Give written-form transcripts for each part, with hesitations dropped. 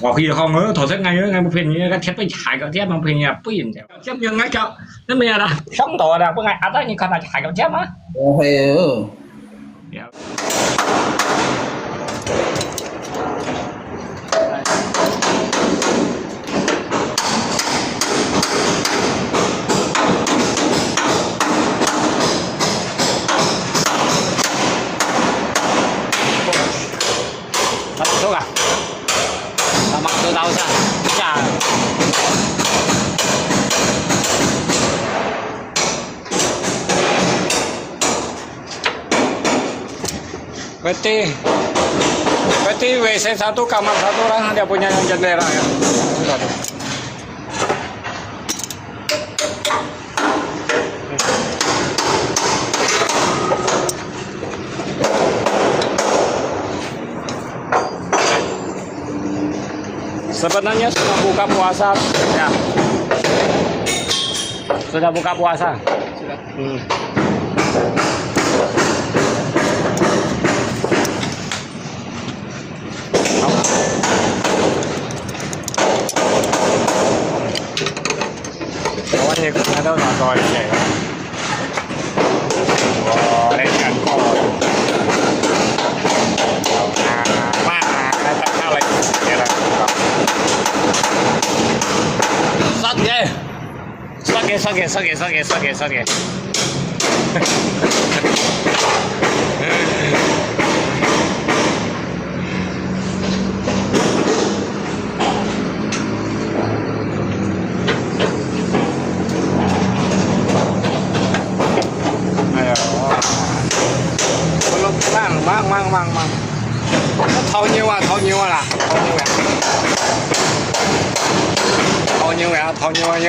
có khi không ngớ thổ thức ngay một phiền như cái thiết bị chạy cái thiết một phiền nhà pin chấp nhận ngay chợ nó bây giờ là sống tổ là bữa ngày ăn tới nhưng còn là chạy cái thiết á số à ta mặc tôi đâu ra chà berarti WC satu kamar satu orang dia punya yang jendela ya. Sebenarnya sudah buka puasa ya. Sudah buka puasa. Sudah. Có gì cũng đâu là rồi vậy. Wow, đây cảnh có. Sakit. Ayo. Belum mang. Thâu nhiêu à là. Thâu nhiêu à. Thâu nhiêu à.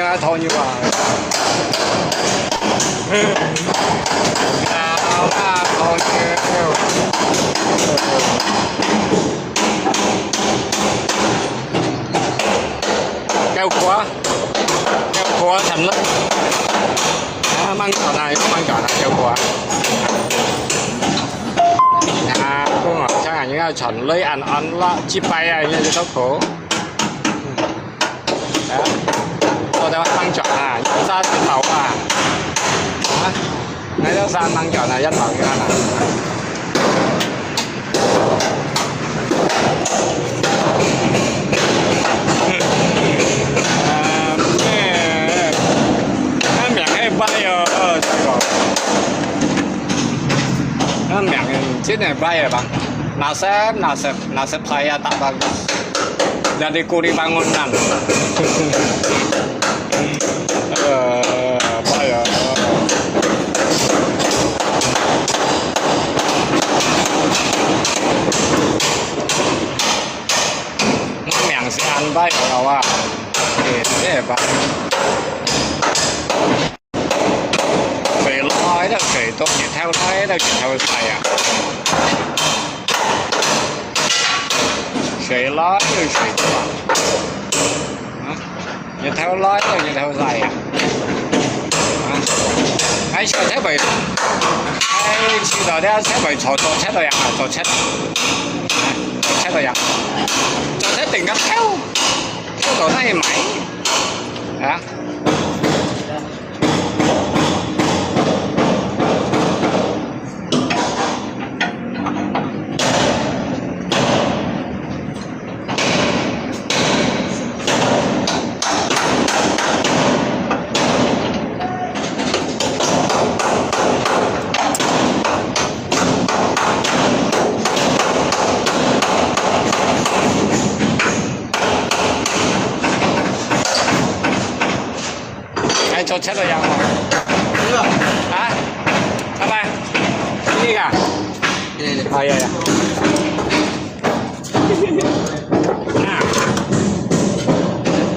Keo khóa thành lắm mang trò này keo khóa cô ngồi chắc là những chuẩn lấy ăn là chi bay à như thế khổ đó tôi đã mang trò à ra cái tàu à nãy đó ra mang trò này rất là cái này Sini bayar bang, nasib saya tak bagus, jadi kuli bangunan. Bayar. Yang si ăn bayar kawan, bang. Nói đó kể tôi nhìn theo nói đó theo thầy à kể nói rồi kể cho bạn nhìn theo nói rồi nhìn theo thầy à ai sợ thế vậy ai chỉ đợi đấy thế vậy cho chết rồi à cho chết rồi à cho chết tình cảm theo đồ này máy hả cho chết rồi hả các bạn đi à dạ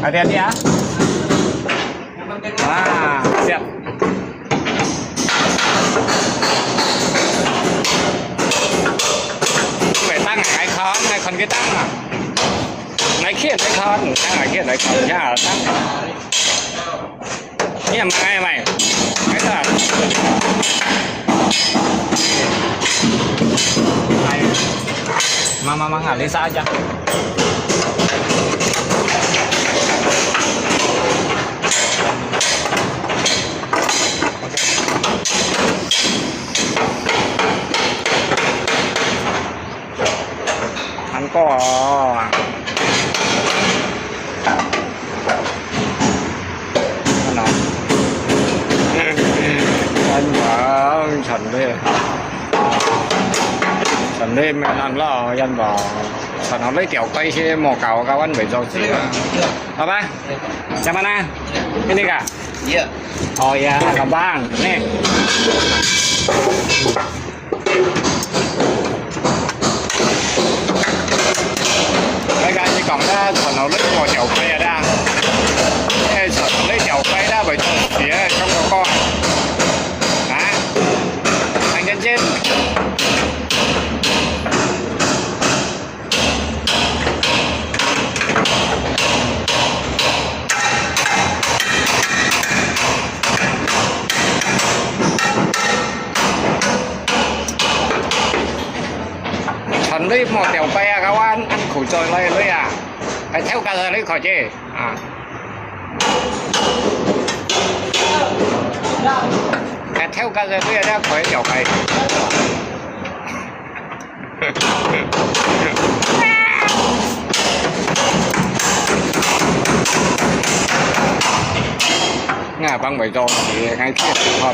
hati-hati ya siap phải tăng hai con cái tăng à ngay khiển cái con tăng ngay khiển cái con nhá tăng ini yang mana mày cái đó mang Lisa aja chuẩn lên mình ăn lo dân vào sản nó lấy tiểu cây xe mò cào cao ăn phải rồi chứ apa yang mana ini kak Iya. oh ya gampang nih cái cái gì còn đó sản nó lấy mò tiểu cây ở đây cái sản nó lấy tiểu cây đó phải cho phía trong có con hả thành chân trên thành lấy một tiểu cây à các bạn ăn khủ trời lấy à phải theo cả giờ lấy khỏi chứ à phải theo cả giờ lấy ra khỏi tiểu cây nghe băng bảy rồi thì ngay kia thôi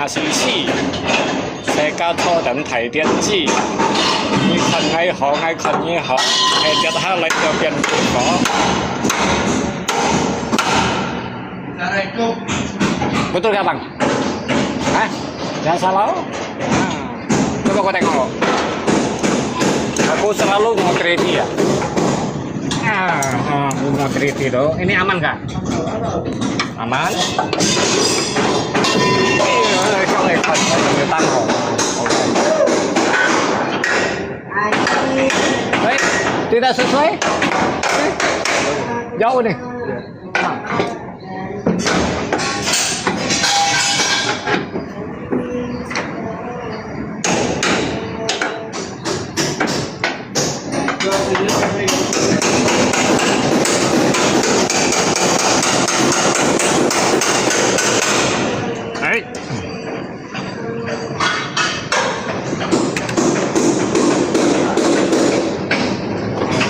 CC 社交拖等提電機，你近嗌好嗌近嘢好，係一下嚟就變結果。Betul nggak bang? Hah? Jangan salah. Coba kau tengok. Aku selalu motret dia. Motret itu. Ini aman kah? Aman. Trong này phần người tăng rồi. Đấy, tidak sesuai. Jauh nih. Đấy.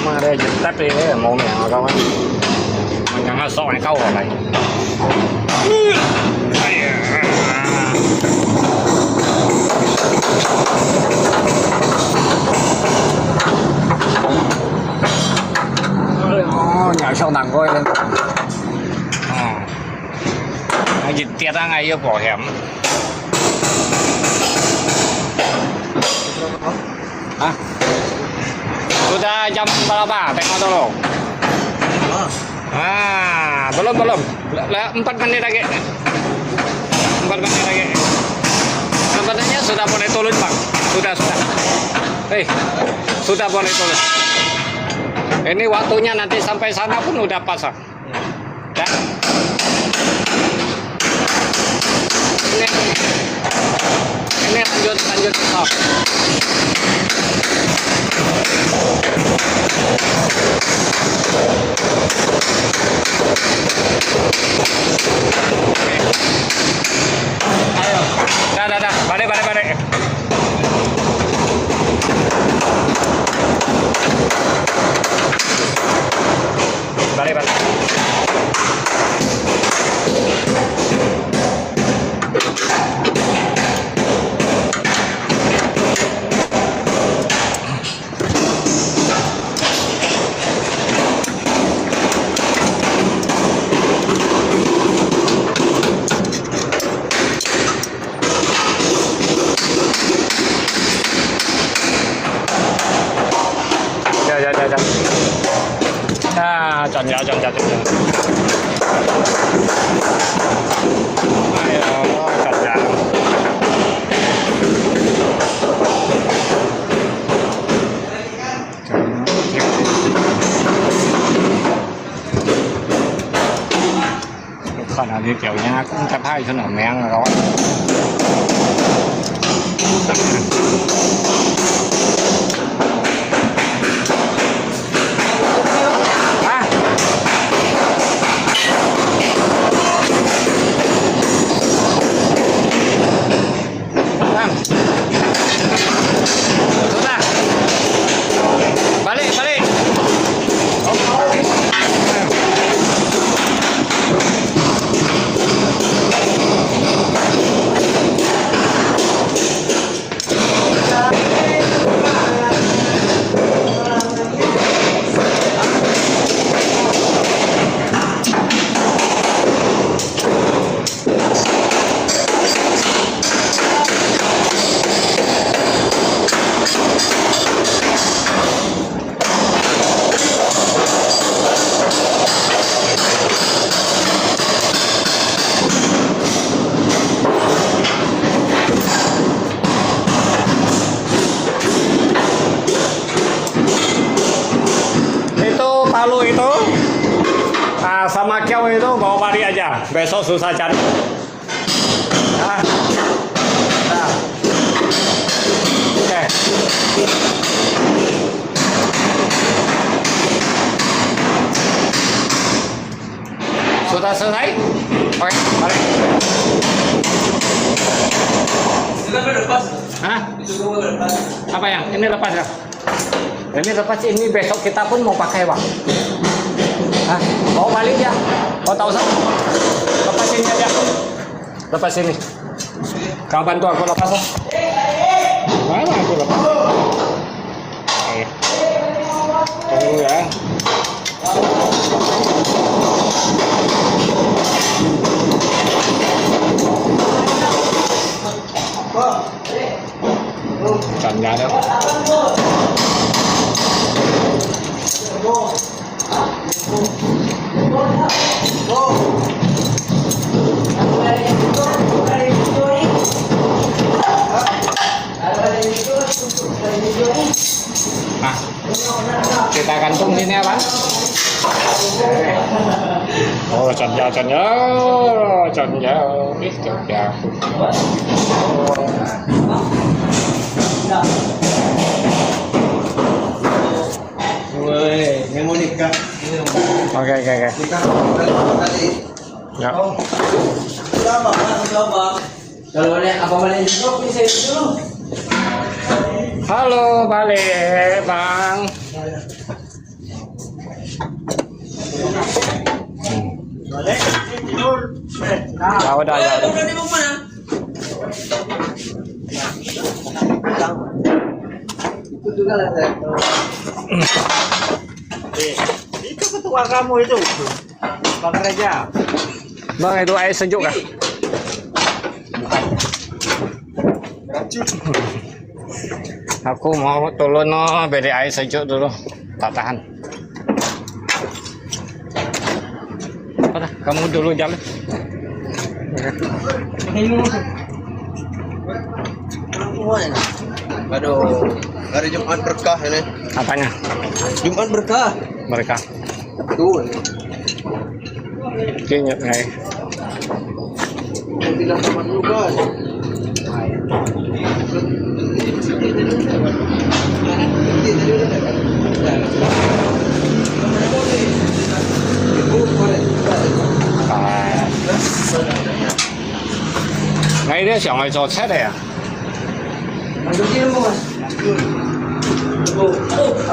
Mà đây dịch tắt đi đấy là mồm mèo rồi các bạn. Mình chẳng có sọ này câu vào này. Nhảy sâu nặng coi lên. Dịch tiết ra ngay vô bỏ hẻm. Hah? Sudah jam berapa? Tengok dulu. Belum. 4 menit lagi. 4 menit lagi. Sebenarnya sudah boleh turun bang. Sudah. Hei, sudah boleh turun. Ini waktunya nanti sampai sana pun udah pas. Ya. Ini lanjut stop. Ayo, dah, balik. Balik. 자, 전자. 아유, 전자. Con nào đi kiểu nha cũng cắt hai cho nó men rồi các bạn. Palu itu sama Kiau itu bawa balik aja. Besok susah cari. Nah. Nah. Oke. Sudah selesai? Oke, balik. Hah? Apa yang? Ini lepas ya? Ini lepas, ini besok kita pun mau pakai, Bang. Hah? Mau balik ya? Oh, tahu sah? Lepas ini aja. Lepas ini. Kau bantu aku lepas, Bang. Mana aku lepas? Tunggu ya. Trần ra đâu. Nah, kita gantung sini ya, Bang. Oh, Trần Giao, Trần Giao, Trần Giao, biết Trần Giao. Woi, yang mau nikah. Oke. Ya. Coba. Kalau boleh apa boleh juga bisa dulu. Halo, balik, Bang. Boleh tidur. Ya udah ya. Udah di mana? Itu juga lah. Itu ketua kamu itu. Bang Raja. Bang, itu air sejuk kah? Aku mau tolong beli air sejuk dulu. Tak tahan. Udah, kamu dulu jalan. Aduh, hari Jumat berkah ini. Apanya? Jumat berkah. Mereka. Tuh. Kayaknya kayak. Tidak sama juga. Ngay đó chọn lại cho chết này à?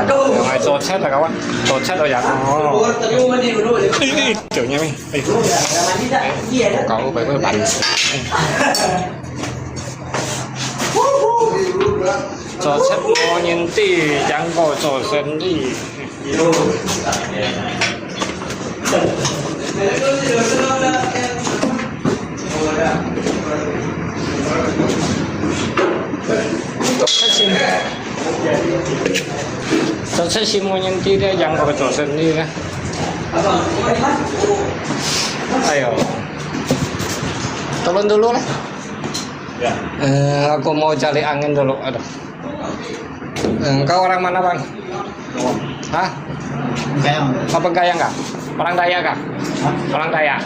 Chọn lại cho chết là các bạn. Cho chết rồi dạ. Kiểu như mình. Cậu phải với bạn. Cho chết mua nhân tỷ, chẳng có cho sinh đi. Saya semuanya tidak yang betul sendiri. Ayo, tolong dulu lah. Ya. Aku mau cari angin dulu. Aduh. Engkau orang mana, Bang? Hah? Gayang. Apa Gayang kah? Orang Dayak kah? Orang Dayak.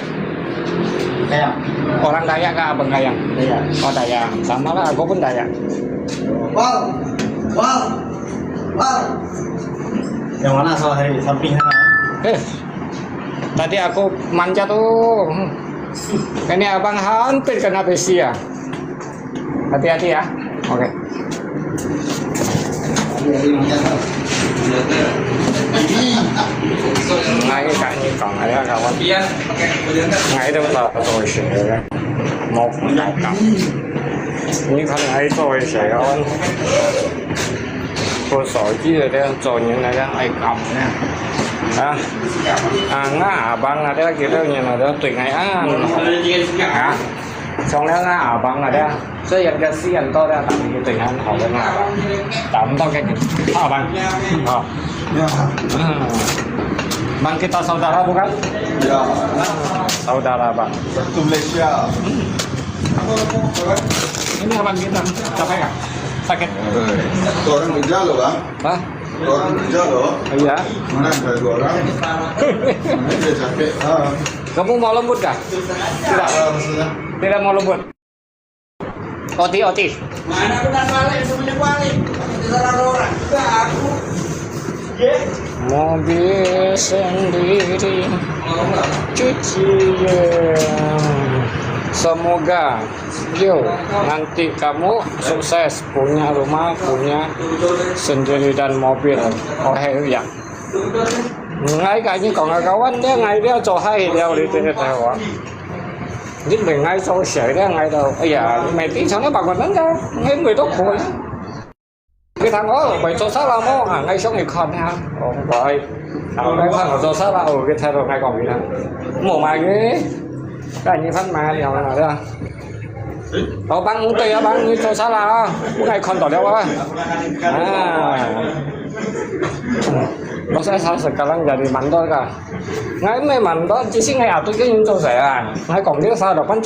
Gayang. Orang Dayak kah, Abang Gayang? Dayak. Oh, Dayak. Sama lah, aku pun Dayak. Wow. Yang mana salah hari samping sana? Tadi aku manja tuh. Ini abang hampir kena besi ya. Hati-hati ya. Oke. Nah ini kayaknya còn ada kawan. Ngay đâu là tôi sẽ một đại cặp. Những con ấy tôi sẽ có cô sỏi chứ đây cho những này đang ai cầm nha. Ngã băng là đây kiểu như là đó tùy ngày xong đó ngã băng là đây saya yang kasihan to dah tak begitu kan orang ngah tak tahu kayak bang bang kita saudara bukan Ya. saudara bang Satu Malaysia. ini abang kita capek nggak sakit Orang menjual loh bang. Hah? Orang kerja loh. Iya. Mana ada 2 orang? Mana dia capek. Kamu mau lembut kah? Tidak. Maksudnya. Tidak mau lembut. Oti. Mana benar balik semenjak balik. Salah orang. Aku. Mobil sendiri cuci. Semoga nanti kamu sukses punya rumah, punya sendiri dan mobil. Oh ya. Ngay cả như còn là cao anh đấy, ngay đó cho hay đeo đi trên cái tàu á. Nhưng mình ngay cho sợi đó ngay đâu. Bây giờ mày tính sao nó bằng mình đánh ra, ngay người tốt khổ. Cái thằng đó mày cho sát là mó à, ngay xong thì còn ha. Rồi. Cái thằng nó cho sát là cái thằng rồi ngay còn gì nữa. Mổ mày cái cái như phát mà điều này đó. Bang tây bang như cho sát là ngay còn tỏ đeo á. Masa saya sekarang jadi mandor kah? Ngay mấy mandor chỉ xin ngay à tôi cái những chỗ rẻ à. Ngay còn cái sao được bắn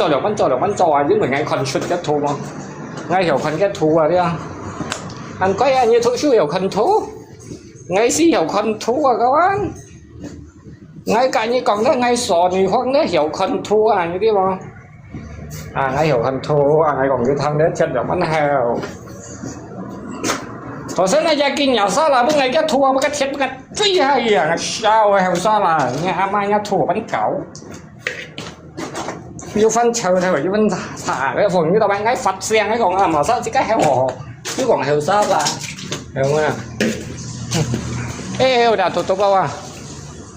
trò à chứ mình ngay còn xuất kết thù mà. Ngay hiểu còn kết thù à đi à. Anh có ai như thôi chú hiểu còn thú. Ngay xí hiểu còn thú à các bạn. Ngay cả như còn đó ngay sò thì hoặc nó hiểu còn thú à như thế mà. À ngay hiểu còn thú à ngay còn cái thằng đấy chân được bắn heo. Tôi sẽ nói yakin nhà sao là bữa ngày cái thua cái thiệt cái truy hay à sao hay sao là nhà mai nhà thua bánh cẩu yêu phân chờ thôi yêu phân thả cái phần như tao bán cái phật sen cái còn mà sao chỉ cái heo hồ chứ còn heo sao là hiểu không à ê đã tụt đâu à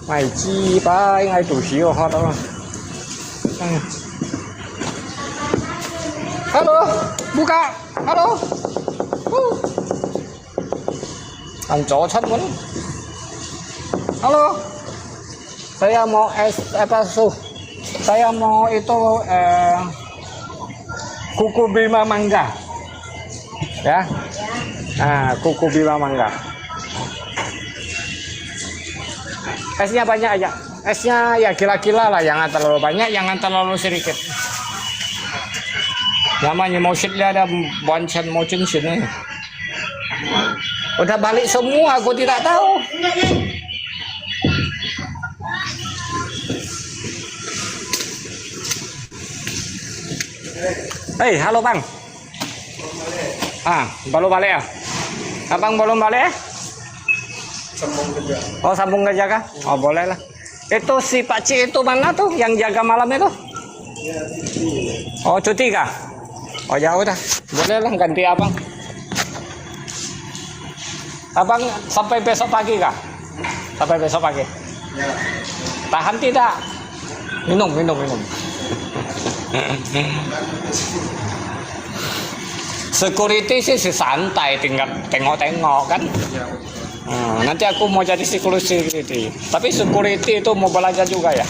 mày chi ba ngay tụi xíu họ đâu hello buka hello Anh chỗ thất muốn. Halo. Saya mau espresso. Saya mau itu kuku bima mangga. Ya. Ah, kuku bima mangga. Esnya banyak aja. Esnya ya kila-kila lah, jangan terlalu banyak, jangan terlalu sedikit. Namanya mau shitnya ada boncen mau cincin nih. Udah balik semua, aku tidak tahu. Hei, halo bang. Ah, belum balik ya? Abang belum balik? Sambung kerja. Oh, sambung kerja kah? Oh, boleh lah. Itu si Pak Cik itu mana tuh yang jaga malam itu? Oh, cuti kah? Oh, ya udah. Boleh lah ganti abang. Abang sampai besok pagi kah? Sampai besok pagi. Ya. Tahan tidak? Minum. Security sih santai, tinggal tengok-tengok kan. Nanti aku mau jadi security. Tapi security itu mau belajar juga ya?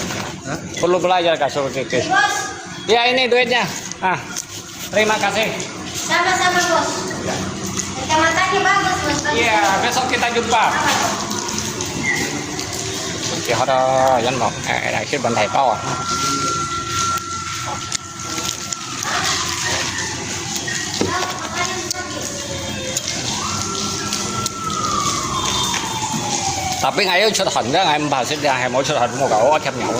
Perlu belajar kah security? Ya ini duitnya. Ah, terima kasih. Sama-sama bos. Kacamatanya bagus bos. Iya, besok kita jumpa. Thì họ đã dẫn một đại khi bên thầy bao à. Tapi ngày ấy xuất hình đó, ngày em bà sẽ ra ngày mỗi xuất hình một cậu thêm nhậu.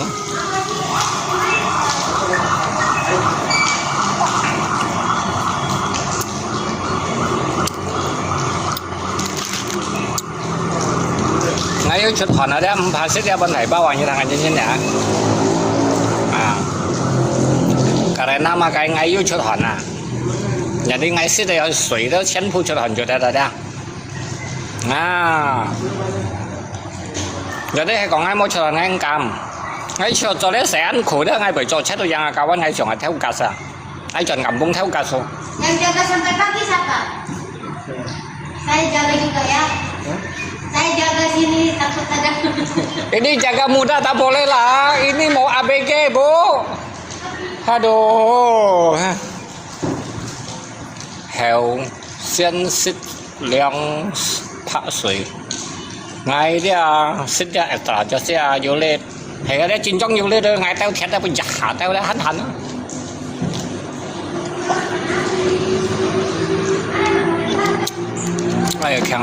Ngày xuất hình ở đó em bà sẽ ra bên này bao như thằng anh nhìn nè. À, karena makai ngày xuất hình à. Jadi ngày sẽ để水都全部出hình就得了à. Jadi còn ai mau chờ anh cầm ngay chờ cho đấy sẽ ăn khổ đó ngay bởi cho chết tôi yang kawan ngay chọn theo cả sa ai chọn ngầm bung theo cả số. Yang jaga sampai pagi siapa? Saya jaga juga ya. Saya jaga sini takut ada. Ini jaga muda tak boleh lah. Ini mau ABG bu. Aduh. Heo xiên xích liang phá水. Ngày đi xích ra extra cho xe vô lên. Thì cái đấy chính trong vô lên ngày tao khét tao bị giặt hả tao đã hắn. Ai khen.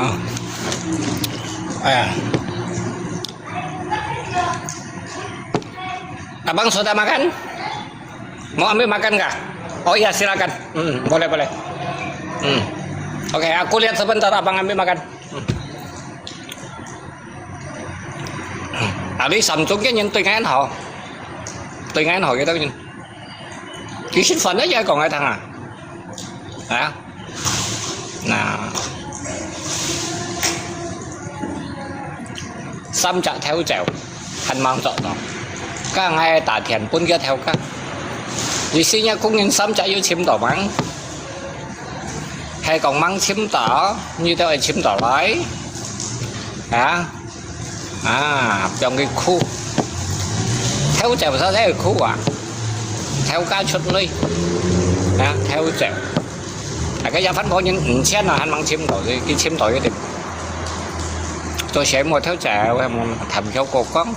Abang sudah makan? Mau ambil makan nggak? Oh iya silakan. Boleh boleh. Oke, aku lihat sebentar abang ambil makan. Đi sầm xuống cái nhìn tôi ngay họ cái đó nhìn chỉ xin phần đó chứ còn ai thằng à nào xăm chặt theo chèo hành mang chọn đó các ngay tả thiền quân kia theo các vì xin nhá cũng nhìn xăm chặt yêu chim tỏ mắng hay còn mắng chim tỏ như thế là chim tỏ lái hả trong cái khu theo chèo sao thế khu à theo cá chút ly theo chèo cái giá phát bao nhiêu xem là anh mang chim tỏi cái chim tỏi cái điểm tôi sẽ mua theo chèo hay một thầm theo cổ con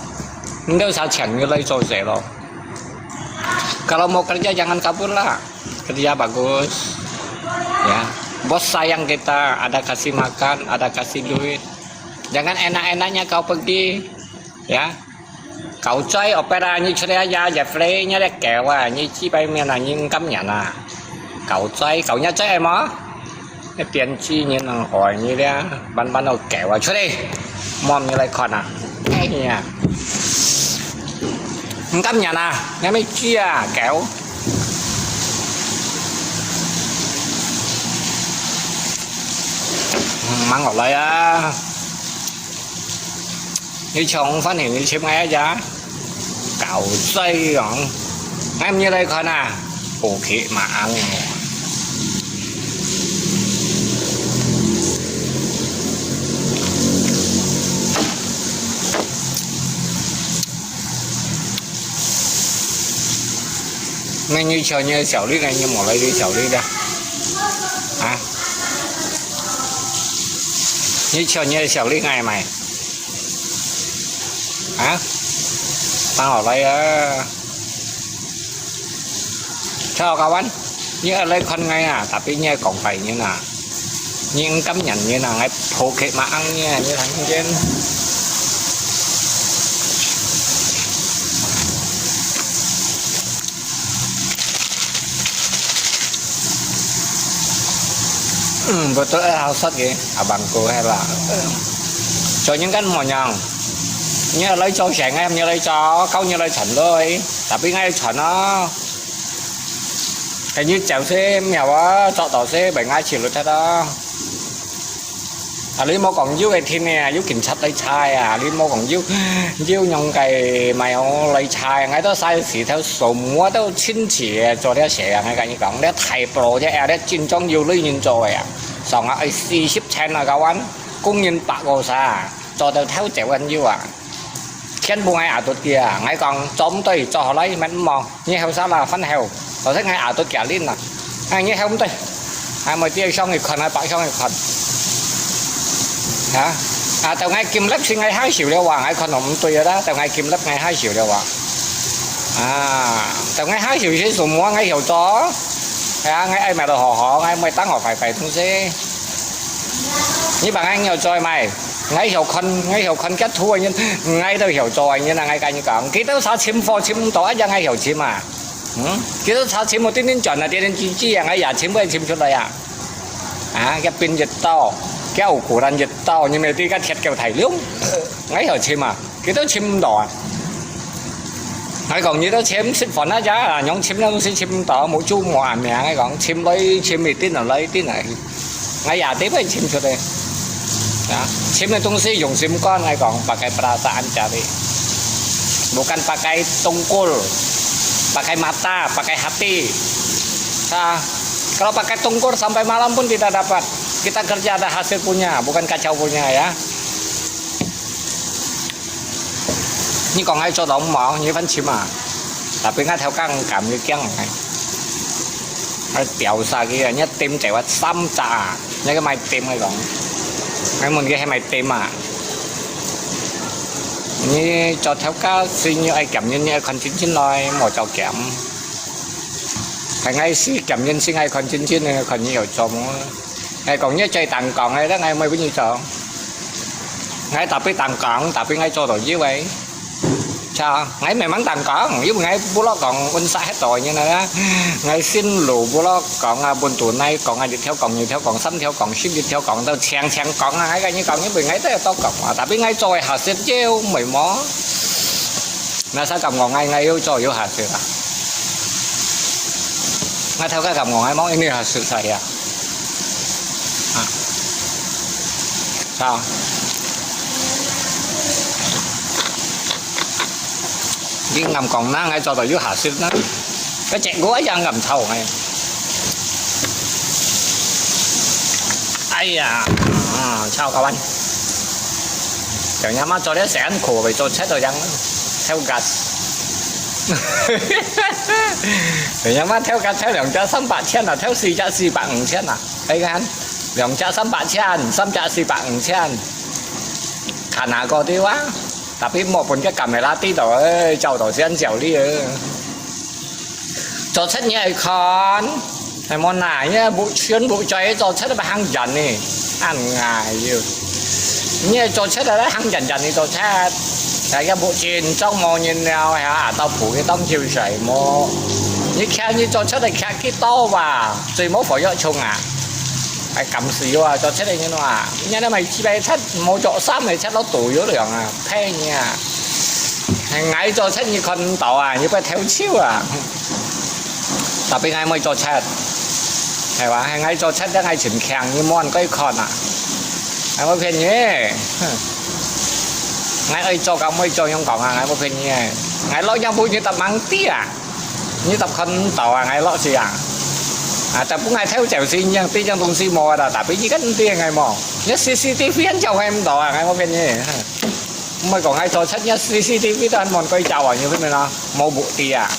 nếu sao chẳng như lấy rồi rẻ rồi kalau mau kerja jangan kabur lah kerja bagus ya bos sayang kita ada kasih makan ada kasih duit jangan enak-enaknya kau pergi ya cậu chơi opera như chơi ra dẹp lê nhá đẹp kẹo à như chi bay miền là như cắm nhà nè cậu nhá chơi em á cái tiền chi như là hỏi như thế ban đầu kẹo à chơi đi mom như lại còn à cái gì à cắm nhà nè nghe mấy chia kẹo mang vào lại á như chồng phát hiện như chim nghe giá cạo dây rồi em như đây coi nè ổ khỉ mà ăn ngay như chờ như xẻo đi này như một lấy đi xẻo đi đây à như chờ như xẻo đi ngày mày hả tao ở đây cho các bạn như ở đây con ngay à tapi như còn phải như là nhưng cấm nhận như là ngay phô kệ mà ăn như thằng trên betul hal sat kì abangku hay là cho những cái mỏ nhằng như lấy cho sẹn em như lấy cho câu như lấy chẩn thôi tapi ngay chẩn nó cái như chèo xe mèo á chọn tỏ xe bảy ngay chỉ được thế đó lý mô còn dưới cái thiên nè dưới kiểm sát lấy chai à lý mô còn dưới nhông cái mèo lấy chai ngay đó sai chỉ theo số mua đâu chín chỉ cho đeo xe ngay cái như cọng đeo thầy pro chứ đeo chín trong nhiều lý nhìn rồi à xong á xì ship chen là cao anh cũng nhìn bạc hồ sa cho tao theo chèo anh dưới à trên buông ngay ảo tốt kia ngay còn chống tùy cho họ lấy mến mòn như heo sao là phân heo họ thích ngay ảo tốt kia lên nè ngay như heo không tùy hai mươi tiêu xong thì còn hai bạc xong thì còn hả tao ngay kim lấp xin ngay 2 triệu đeo hoàng ngay còn không tùy rồi đó tao ngay kim lấp ngay 2 triệu đeo hoàng tao ngay 2 triệu sẽ dùng mua ngay hiểu chó ngay ai mà đồ họ ngay 18 họ phải thông xe như bạn anh nhiều chơi mày ngay hiểu con kết thua nhưng ngay đâu hiểu rồi như là ngay cái như cọng kỹ tao sao chim phò chim tỏi ra ngay hiểu chim mà kỹ tao sao chim một tiếng chuẩn là tiếng chi ngay giả chim với chim chút đây à cái pin giật to cái ổ cổ đàn giật to nhưng mà đi cái thiệt kiểu thầy lúng ngay hiểu chim mà kỹ tao chim đỏ ngay còn như tao chim xịt phòn á giá là nhóm chim nó sẽ chim tỏ mỗi chu ngoài mẹ ngay còn chim lấy chim thì tin là lấy tin này ngay giả tiếp với chim chút đây chim này tung si dùng chim con ngay còn pakai perasaan cari bukan pakai tungkul pakai mata pakai hati kalau pakai tungkul sampai malam pun tidak dapat kita kerja ada hasil punya bukan kacau punya ya nhưng còn ngay cho động mỏ như phân chim à tapi ngay theo căng cảm như kiêng này hay tiểu xa kia nhất tim chạy qua xăm trà như cái mai tim ngay còn ngay mình cái hay mày tìm à như cho theo cá xin như ai cảm nhân như con 99 nói một cho kém phải ngay xí cảm nhân xin ai con 99 này còn nhiều cho ngay còn nhớ chơi tặng còn ngay đó ngay mới có như chờ ngay tapi tangkang tapi ngay cho rồi dưới vậy sao ngay may mắn tangkang với ngay bố nó còn quân sai hết rồi như này đó ngay xin lù bố nó còn buồn tuổi nay còn ai đi theo còn nhiều theo còn xăm theo còn xin đi theo còn tao chen chen còn ngay cái như còn những người ngay tới tao còn tapi ngay cho hạt xin treo mày mó là sao cầm ngọn ngay ngay yêu cho yêu hạt sự à ngay theo cái cầm ngọn ngay món ini hạt sự xài à sao đi ngầm còn năng ngay cho tao dưới hạt xin đó cái chẹn gối ra ngầm thầu này ai à sao các anh chẳng nhắm mắt cho đấy sẽ ăn khổ vì cho chết rồi răng theo gạt để nhắm mắt theo gạt theo两家300,000啊theo4家450,000啊thấy cái anh 2家300,000 3家450,000看哪個啲話tapi một phần cái camera tí đó chào tổ先chào đi cho chết nhẹ con hay món này nhá bộ chuyên bộ cháy cho chết là hăng dần nè ăn ngài nhiều nhé cho chết là hăng dần dần đi cho chết cái bộ chuyện trong mò nhìn nào hả tao phủ cái tông chiều sảy mò như khen như cho chết là khen cái to và rồi mốt phải vợ chồng à ai cầm xíu à cho chết đây như nào à nhá nó mày chi bay chết một chỗ sắm này chết nó tủi yếu được à thế nha hàng ngày cho chết như con tàu à như phải theo chiếu à tapi ngày mới cho chết hay quá hàng ngày cho chết đã ngày chỉnh khen như món cái con à ngày mới phiền nhé ngày ấy cho cả mới cho trong cổng à ngày mới phiền nhé ngày lo nhau vui như tập măng tí à như tập con tàu à ngày lo gì à tập cũng ngày theo chèo xin nhưng tí trong东西mò là tại vì cái tiền ngày mò nhất CCTV anh chào em đó à ngày mà bên nhỉ mới còn ngày cho sách nhất CCTV toàn mòn cây chào à như thế này nó mò bộ tì à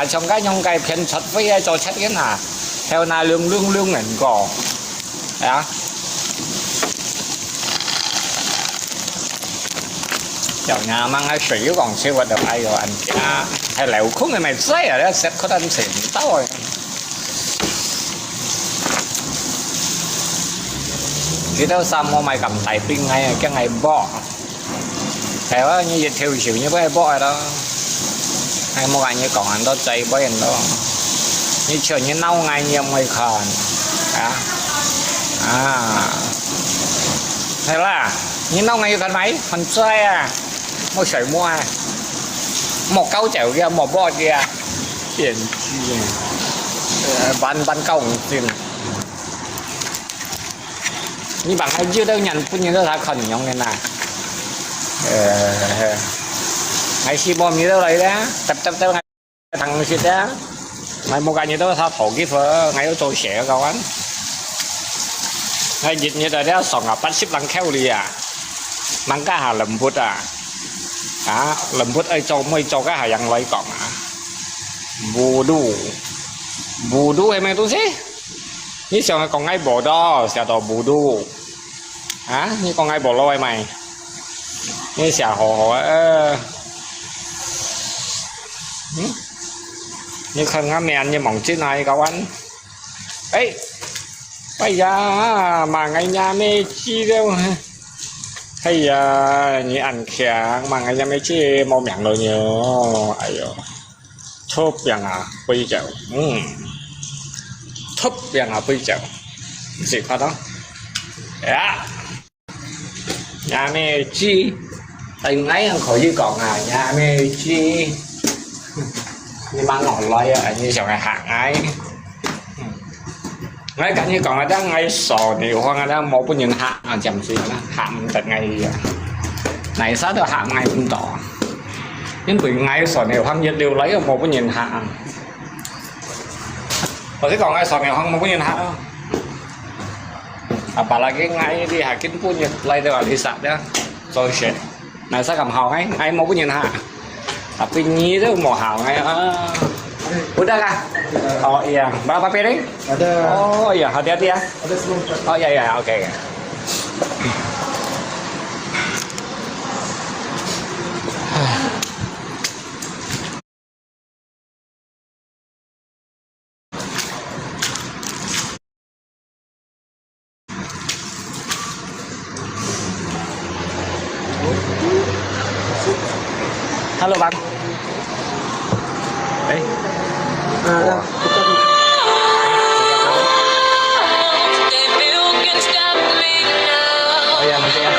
trong cái nhông cây phiền thật với cho sách cái là theo na lương ngẩn cỏ đó chào nhà mang ai水còn siêu vật được ai rồi anh cha hay lẹo khúc này mày dây ở đó sẽ có anh xỉn tao rồi chỉ đâu sao mua mày cầm tay pin ngay cái ngày bỏ theo như vậy theo chịu như vậy bỏ đó hay mua cái như còn anh đó chạy bởi anh đó như chờ như nâu ngay nhiều mày khòn thế là như nâu ngay phần máy phần chơi à mua sợi mua à một câu chèo kia một bo kia tiền ban công tiền như bạn hay chưa đâu nhận cũng như đó là khẩn nhông này này ngày xí bom như đâu đấy đó tập ngày thằng xịt đó mày một cái như đó sao thổ cái phở ngày đó tôi sẽ cao anh ngày dịch như thế đó sòng à bắt ship lăng khéo đi à mang cá hà lầm bút à lầm bút ấy cho mấy cho cái hà yang lấy cọng à bù đu em tôi xí như sao còn ngay bộ đó sẽ đồ bù đu như con ngay bộ lôi mày như xà hồ như không ngắm mèn như mỏng trên này cậu anh ấy bây giờ mà ngay nhà mê chi đâu hay giờ như ăn khẽ mà ngay nhà mê chi mong miệng rồi nhiều ai rồi chốt rằng à bây giờ thấp rằng à bây giờ gì khó đó nhà mê chi tình ấy khỏi gì còn à nhà mê chi như mang ngọn loay như sao ngày hạng ấy ngay cả như còn ở đó ngay sò nhiều hoa đó một cái nhìn hạ chậm gì đó hạm tận ngày này sát được hạm ngày cũng tỏ nhưng vì ngay sò nhiều hoang nhiệt đều lấy ở một cái nhìn hạ và cái còn ngay sò nhiều hoang một cái nhìn hạ đâu apalagi ngay di Hakim punya play dengan Lisa dah so shit nah saya cầm hào ngay mau punya ha tapi nyi itu mau hào ngay udah kah oh iya berapa piring Ada. oh iya hati-hati ya Ada 10. oh iya iya oke okay. Halo bang. Nah, Oh ya nanti ya.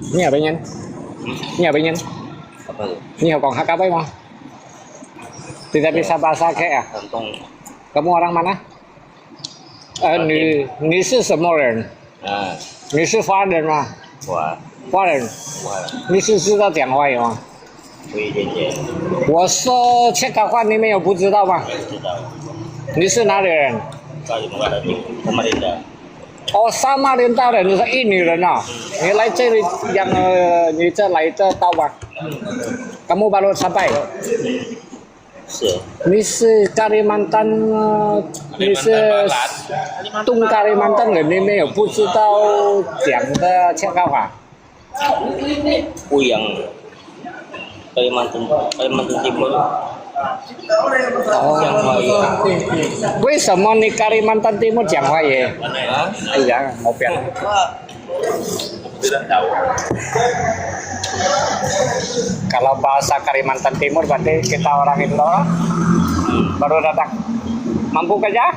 Ini apa ini? Ini apa ini? Apa tuh? Ini Hong Kong hak apa emang? Tidak bisa bahasa kayak ya? Kantong. Kamu orang mana? 你是什么人？ Nah, 你是华人吗？ wah, 华人， wah, 你是知道讲华语吗？ 会一点点，我说切卡话你们有不知道吗？知道。你是哪里人？ Kali mga dati, Samarinda. 哦，撒马林达人，你是印尼人啊？你来这里你这来这到吗？kamu baru sampai？ 是， 你是Kalimantan， 你是东 Kalimantan 人，你们有不知道讲的切卡话？ aku yang Kalimantan Timur. Yang baik. 为什么你 Kalimantan Timur 讲华语？ Hah? Iya, ngopian. Tidak tahu. Kalau bahasa Kalimantan Timur berarti kita orang Indo baru datang. Mampu kerja?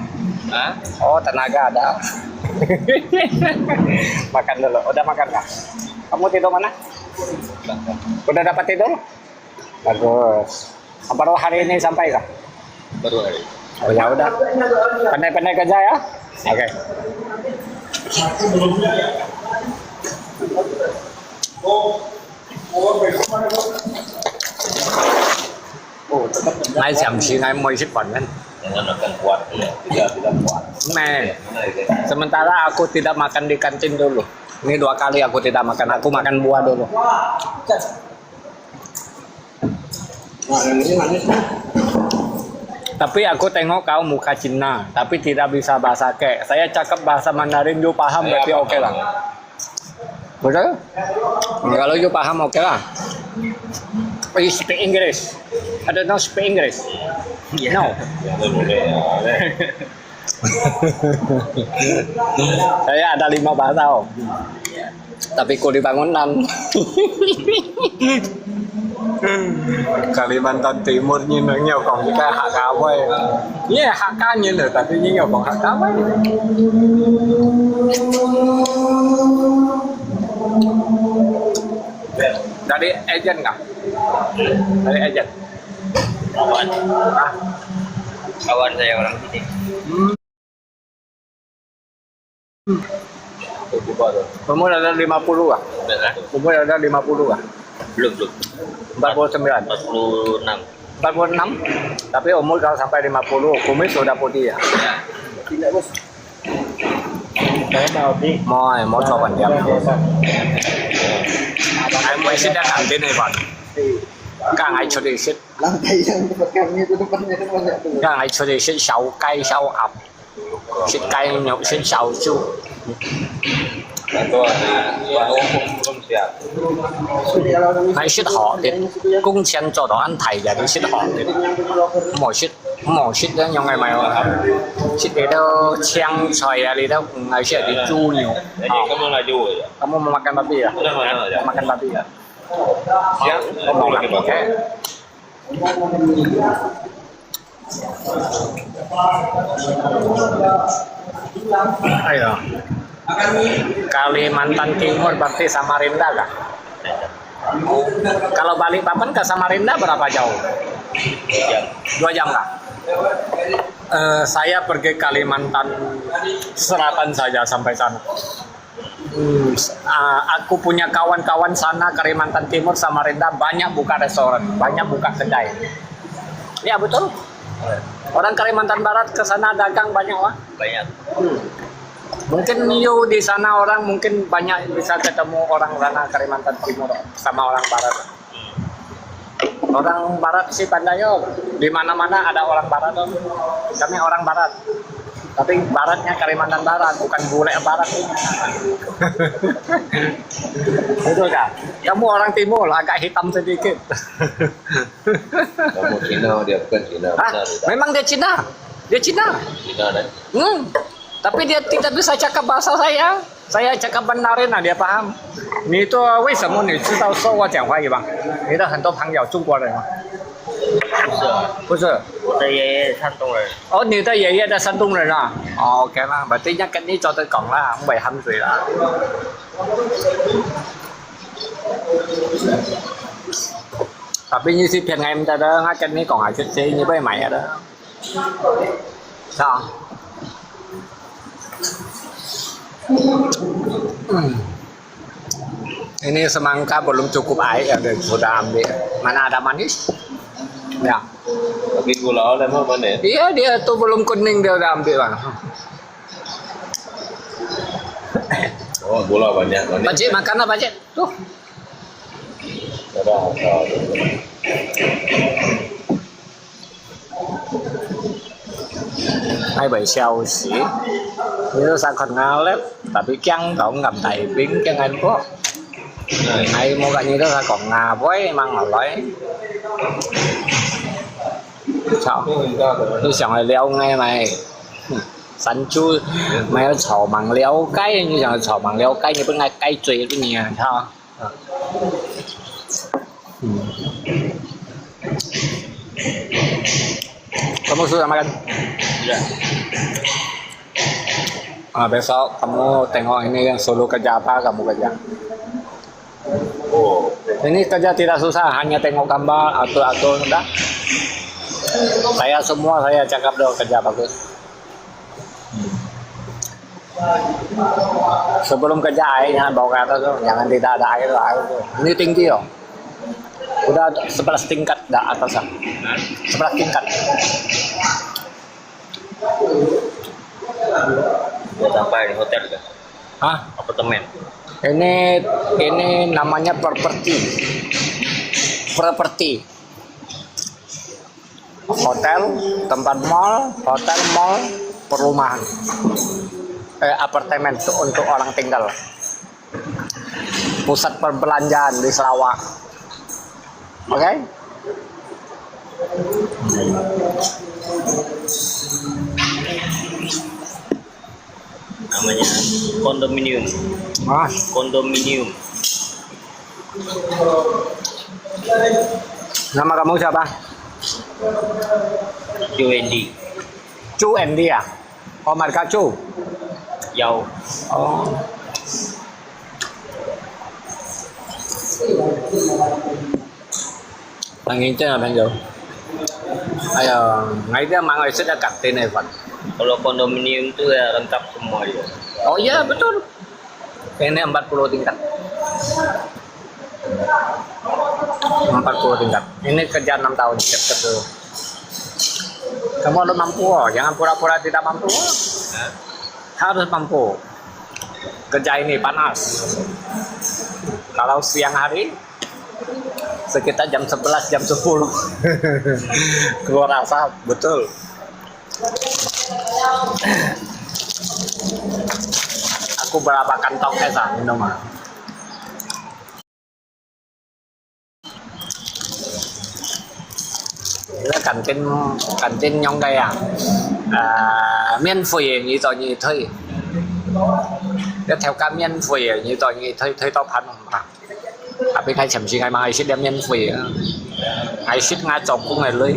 Hah? Oh, tenaga ada. Makan dulu. Udah makan nggak? Kamu tidur mana? Udah dapat tidur? Bagus. Baru hari ini sampai kah? Baru hari. Oh ya udah. Pandai-pandai kerja ya. Oke. Ngay jam sih ngay mau isi panen. Jangan makan kuat, ya. Tidak kuat. Nih, sementara aku tidak makan di kantin dulu. Ini 2 kali aku tidak makan. Aku makan buah dulu. Tapi aku tengok kau muka Cina, tapi tidak bisa bahasa kek. Saya cakap bahasa Mandarin, you paham berarti oke lah. Betul? Kalau you paham oke lah. You speak English? I don't know speak English. No. Saya ada 5 bahasa om. Tapi kok dibangunan. Kalimantan Timur nhìn nó nhiều còn cái hạ cao vậy. Như hạ cao nhìn được tapi như nhiều còn hạ cao vậy. Dari agent nggak? Dari agent. Kawan, Ah, kawan saya orang sini. umur ada 50 ah. Benar? Umur ada 50 ah. Belum. 49. 46. 46. Tapi umur kalau sampai 50, kumis sudah putih ya. Mau coba dia. Anh mới xích đã làm tên này bạn. Các anh cho đi xích. Lantai yang depannya itu depannya. Các anh cho đi xích 手雞手鴨，xích雞肉xích手豬。 Atau belum siap. Hay xích họ thì công chân cho đó ăn thầy là đi xích họ thì mỏ xích đó nhau ngày mày xích đi đâu chang xoài à đi đâu ngày xưa đi chu nhiều. Jadi kamu laju ya? Kamu mau makan babi ya? Udah mana aja? Makan babi ya? Siap? Mau lagi makan pakai. Ayo. Kalimantan Timur berarti Samarinda kah? Kalau Balikpapan ke Samarinda berapa jauh? 2 jam kah? Saya pergi Kalimantan Selatan saja sampai sana. Aku punya kawan-kawan sana Kalimantan Timur Samarinda banyak buka restoran, banyak buka kedai. Ya betul. Orang Kalimantan Barat ke sana dagang banyak wah. Banyak. Mungkin you di sana orang mungkin banyak bisa ketemu orang sana Kalimantan Timur sama orang Barat. Orang Barat sih pandai yo. Di mana-mana ada orang Barat tuh. Kami orang Barat. Tapi Baratnya Kalimantan Barat, bukan bule Barat. Itu kan. Kamu orang Timur agak hitam sedikit. Kamu Cina, dia bukan Cina. Hah? Memang dia Cina. Dia Cina. Cina dan Tapi dia tidak bisa cakap bahasa saya. Saya cakap Mandarin啊，dia paham。你做为什么你知道说我讲华语吗？你的很多朋友中国人吗？不是，不是。我的爷爷山东人。哦，你的爷爷在山东人啊？OK lah, berarti nhắc cái ní cho tôi còn là ông 700 lah. Tapi như si phiền em ta đó, hát cái ní còn lại chút xí như với mày đó. Sao? Ini semangka belum cukup air, sudah ambil. Mana ada manis? Ya. Tapi gula oleh mah mana? Iya, dia tuh belum kuning dia udah ambil bang. Oh, gula banyak. Pakcik makan lah pakcik. Tuh. Ada. Hai bảy xèo xí. Itu sangat ngalep, tapi kyang cậu ngầm tay pin kyang anh có. Này mua cái như đó là còn ngà với mang ở lấy. Sao? Tôi想来撩ngay mày. Sắn chui mày炒bằng撩cái như là炒bằng撩cái như bên ngay cây chùy cái nhà sao? Kamu sudah makan? Sudah. Besok kamu tengok ini yang Solo kerja apa kamu kerja. Oh, Ini kerja tidak susah, hanya tengok gambar, atur-atur, udah. Saya semua saya cakap dong kerja bagus. Sebelum kerja airnya bawa ke atas tuh, jangan tidak ada air tuh. Ini tinggi loh. Udah 11 tingkat dah atasnya. 11 tingkat. mau sampai di hotel kan? Hah? Apartemen. Ini namanya properti. Properti. Hotel, tempat mall, hotel mall, perumahan. Apartemen itu untuk orang tinggal. Pusat perbelanjaan di Sarawak. Oke? Namanya kondominium. Kondominium. Nama kamu siapa? UND. Chu Andy à? Oh, marka Chu. Dâu. Oh. Pangin chứ là bạn dụ. Ngay dia mang isi dah kantin ni Pak. Kalau kondominium itu ya lengkap semua dia. Oh iya betul. Ini 40 tingkat. 40 tingkat. Ini kerja 6 tahun cepat dulu. Kamu harus mampu, jangan pura-pura tidak mampu. Harus mampu. Kerja ini panas. Kalau siang hari sekitar jam 11, jam 10 keluar asap, betul. Aku berapa kantong kesan minuman. Là kantin nhóm đây miễn phí như tôi như thuê. Tiếp theo cả miễn phí như tôi như thuê taoพันmà. Tapi khai chậm chí ngày mai sẽ đem miễn phí. Ngày ship ngay chọc cũng ngày lưới.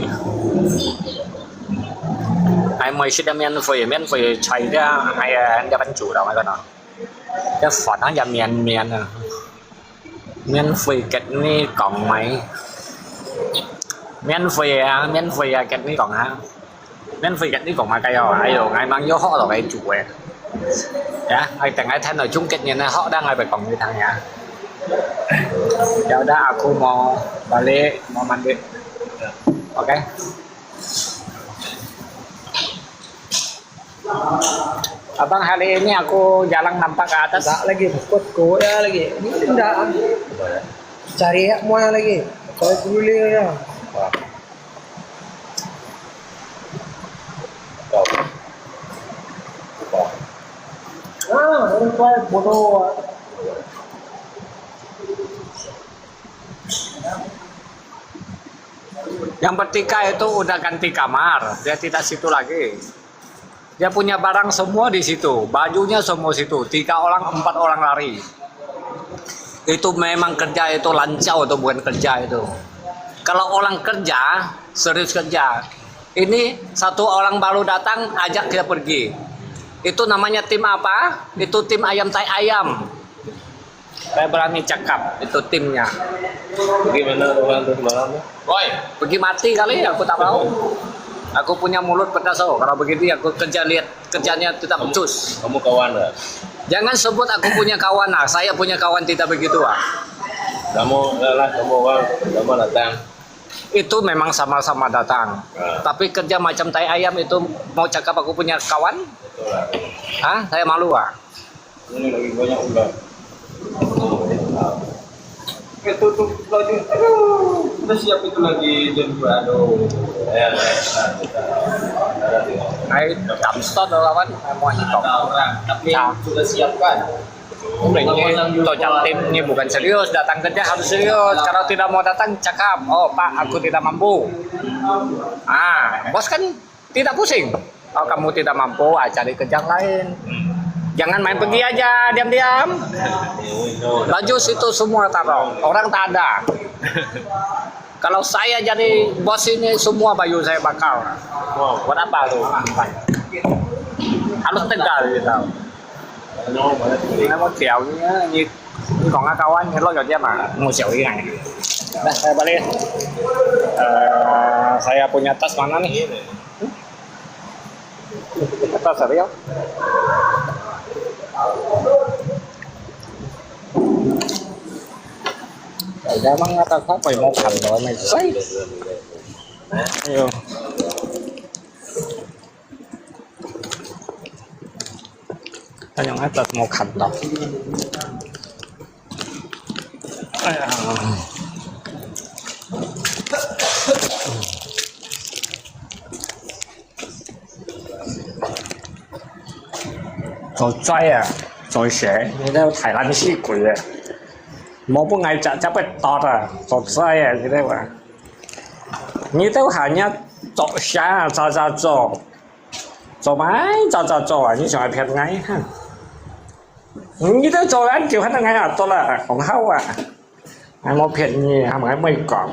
Ngày mai sẽ đem miễn phí chạy ra hay anh ra bánh chủ đâu hay nào. Cái phật nó ra miễn miễn phí kết ni còn mấy. Miễn phí cái này còn ha. Miễn phí cái này còn mà cái rồi ngay mang vô họ là cái chủ ấy. Ya, ai tengah ai thân ở chung kết như này họ đang ai phải còn như thằng ya. Ya udah aku mau balik, mau mandi. Oke. Abang hari ini aku jalan nampak ke atas. Tak lagi kod ya lagi. Ini tidak. Cari ya mau lagi. Kalau dulu ya. Orang tua bodoh. Yang bertiga itu udah ganti kamar, dia tidak situ lagi. Dia punya barang semua di situ, bajunya semua situ. 3 orang, 4 orang lari. Itu memang kerja itu lancau atau bukan kerja itu. Kalau orang kerja, serius kerja. Ini 1 orang baru datang, ajak dia pergi. Itu namanya tim apa? Itu tim ayam tai ayam. Saya berani cakap, itu timnya. Bagaimana orang tuh malam? Woi, pergi mati kali, aku tak tahu. Aku punya mulut pedas, oh. Kalau begitu aku kerja lihat kerjanya tidak becus. Kamu kawan lah. Jangan sebut aku punya kawan lah. Saya punya kawan tidak begitu ah. Kamu orang, kamu datang. Itu memang sama-sama datang. Ah. Tapi kerja macam tai ayam itu mau cakap aku punya kawan? Betul lah. Hah? Saya malu ah. Ini lagi banyak ular. Itu tuh lagi. Aduh, udah siap itu lagi jam 2. Aduh. Này cảm stop được không anh? Mọi gì còn Orang, tapi Sao? sudah siapkan. Ini tocak tim ini bukan serius, datang kerja harus serius. Kalau tidak mau datang cakap, oh Pak aku tidak mampu. Ah, bos kan tidak pusing. Oh kamu tidak mampu, cari kerja lain. Jangan main pergi aja, diam-diam. Baju situ semua taruh, orang tak ada. Kalau saya jadi bos ini semua baju saya bakal. Wow, buat apa tuh? Harus tegar gitu. Nó có kẹo như còn cá câu anh lo cho chứ mà mua sẹo cái này. Dah saya balik. Saya punya tas mana nih? Tas serius? Udah emang atas apa mau khẩn rồi mày say. Ayo. Yang atas mau khẩn đâu. Rồi trai à, rồi sẽ你都睇爛屍鬼啊！mau pun ngai capek tot à, selesai ya gitu pak. Ini tuh hanya cok sya, cok mai, cok ini cuma pet ngai ha. Ini tuh cok kan kiểu hắn ngai à, tốt làของเขาอ่ะai mau pet ni, hai mấy cọp.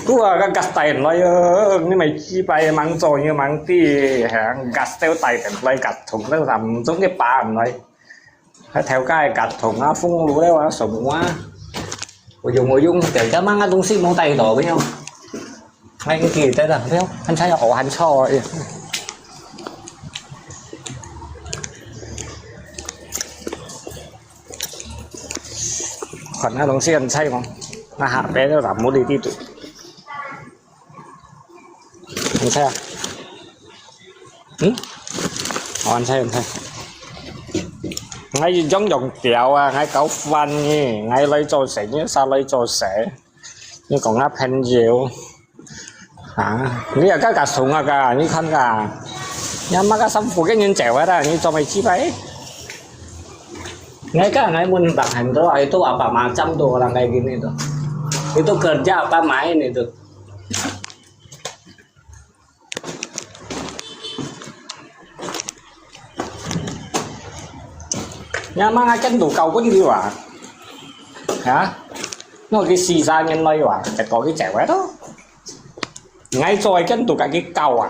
Tua cái gas tay nóiนี่mày chi bay mang trò như mang ti hàng gas tiêu tay tiền play gạt thùng nó làm giống cái bà nói theo cái gạt thùng á phun lúa đấy quá sủng quá ngồi dung kiểu cho mang tung xi mông tay đổ với nhau ngay cái kỳ thế là thấy không anh sai ổ hắn cho rồi còn nó tung xi anh sai không nó hạ bé nó làm muốn đi đi tụ anh sai à anh sai ngay giống dòng kẹo à ngay cẩu văn nhỉ ngay lấy cho sẻ nhé sao lấy cho sẻ nhưng còn áp hành nhiều à ní là các thùng à cả ní khăn cả nhưng mà các sản phụ cái nhân chèo ấy ra như cho mày chi vậy ngay cái ngay muốn đặt hành đó itu apa macam tuh orang kayak gini tuh itu kerja apa main itu nhà mang ai chân đủ cầu có gì à hả nó cái xì ra nhân lây à phải có cái trẻ quá đó ngay rồi chân đủ cả cái cầu à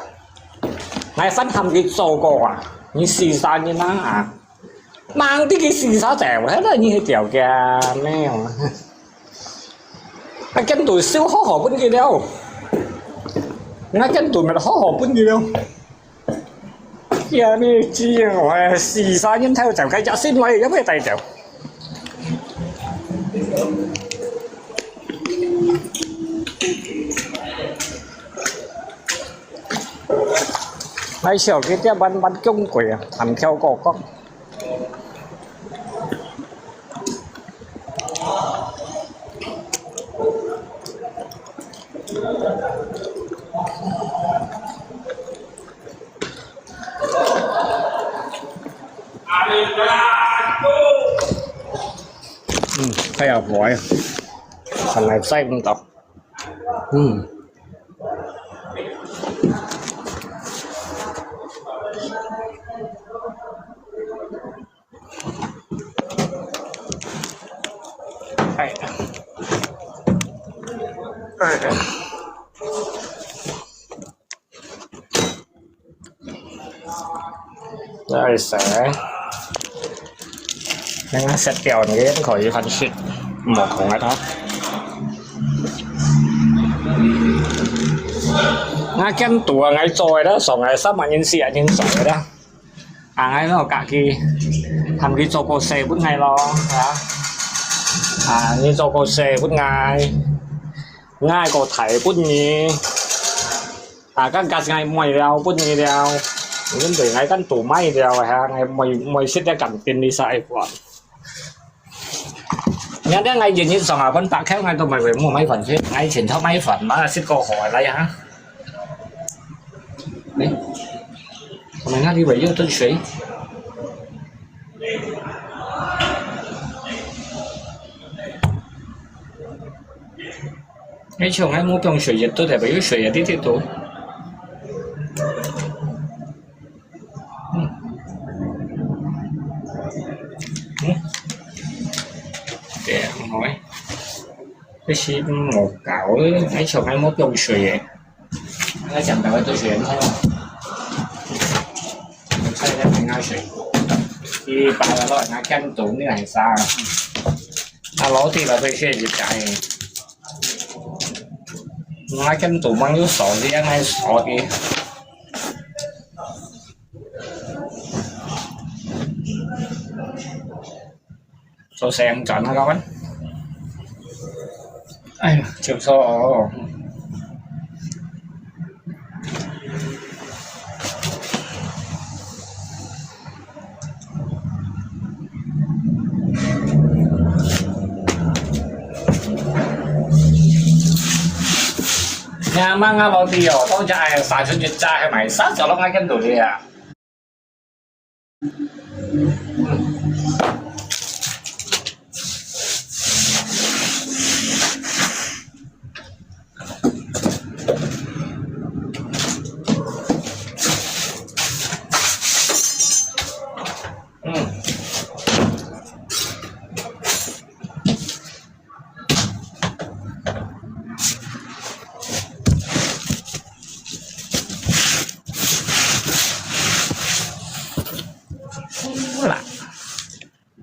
ngay phát hầm cái sầu cổ à như xì ra như nó à mang cái xì ra trẻ hết là như kiểu kìa mèo cái chân tuổi siêu khó hổ bên kia đâu ngay chân tuổi mà khó hổ bên kia đâu kia đi chi rồi xì xa nhân theo chẳng cái chả xin mày giống cái tay chèo Mấy chiều cái tiếp bắn chung quỷ thằng theo cổ con. Thấy à vội. Thằng này say không tập. Đây sẽ nó sẽ kéo cái khỏi phần shit mộtของcái đó nó kenตัวไงจอยแล้ว2ไง3มันยินเสียยิน2แล้วไงแล้วกะกีทำกีโจโกเซพุ่งไงรอนะนี่โจโกเซพุ่งไงง่ายกว่าไถพุ่งนี้ก็กัดไงมวยเดียวพุ่งนี้เดียวnhưng từ ngay căn tủ may đều ha ngày mày xích ra cầm tiền đi xài của nhớ đến ngày gì như sòng vẫn tặng khéo ngay tụi mày về mua mấy phần chứ ngay chuyển cho mấy phần mà xích câu hỏi lại hả đấy mày ngay đi về vô chân水ngay chiều ngay mua trong水tôi thể phải水đi tiếp tục để nói cái sim một cạo ấy chồng 21 dùng水nó chẳng đợi tôi chuyển thôi mình xây ra thành ngay水khi bà là loại nó canh tủ như này sao nó lỗ thì là tôi sẽ dịch chạy nó canh tủ mang yếu sổ thì anh hay sổ thì số xe em chọn nó các bạn chiều số nhà mang ra bao tiêu tôi chạy xài cho nhiệt chạy hay mày sát cho nó ngay cái đồ đi à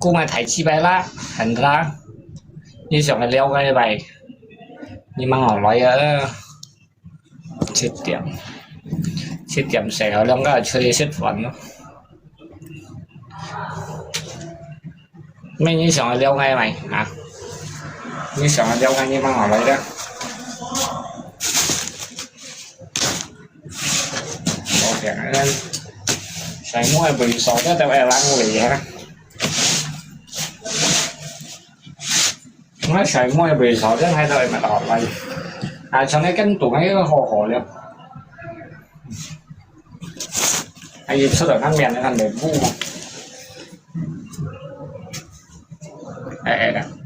cô mà thấy chi bài lá hình ra như xong là leo cái bài nhưng mà ngỏ nói chết tiệm sẽ ở trong cái chơi xếp phận mấy như xong là leo ngay mày hả như xong là leo ngay nhưng mà ngỏ nói đó ok nên sẽ mua bị sọ đó tao em ăn gì hả nó chạy mua bị sọ rất hay đời mà đỏ lại trong cái cánh tủ ấy hồ luôn anh nhìn số lượng ăn mèn ăn để vu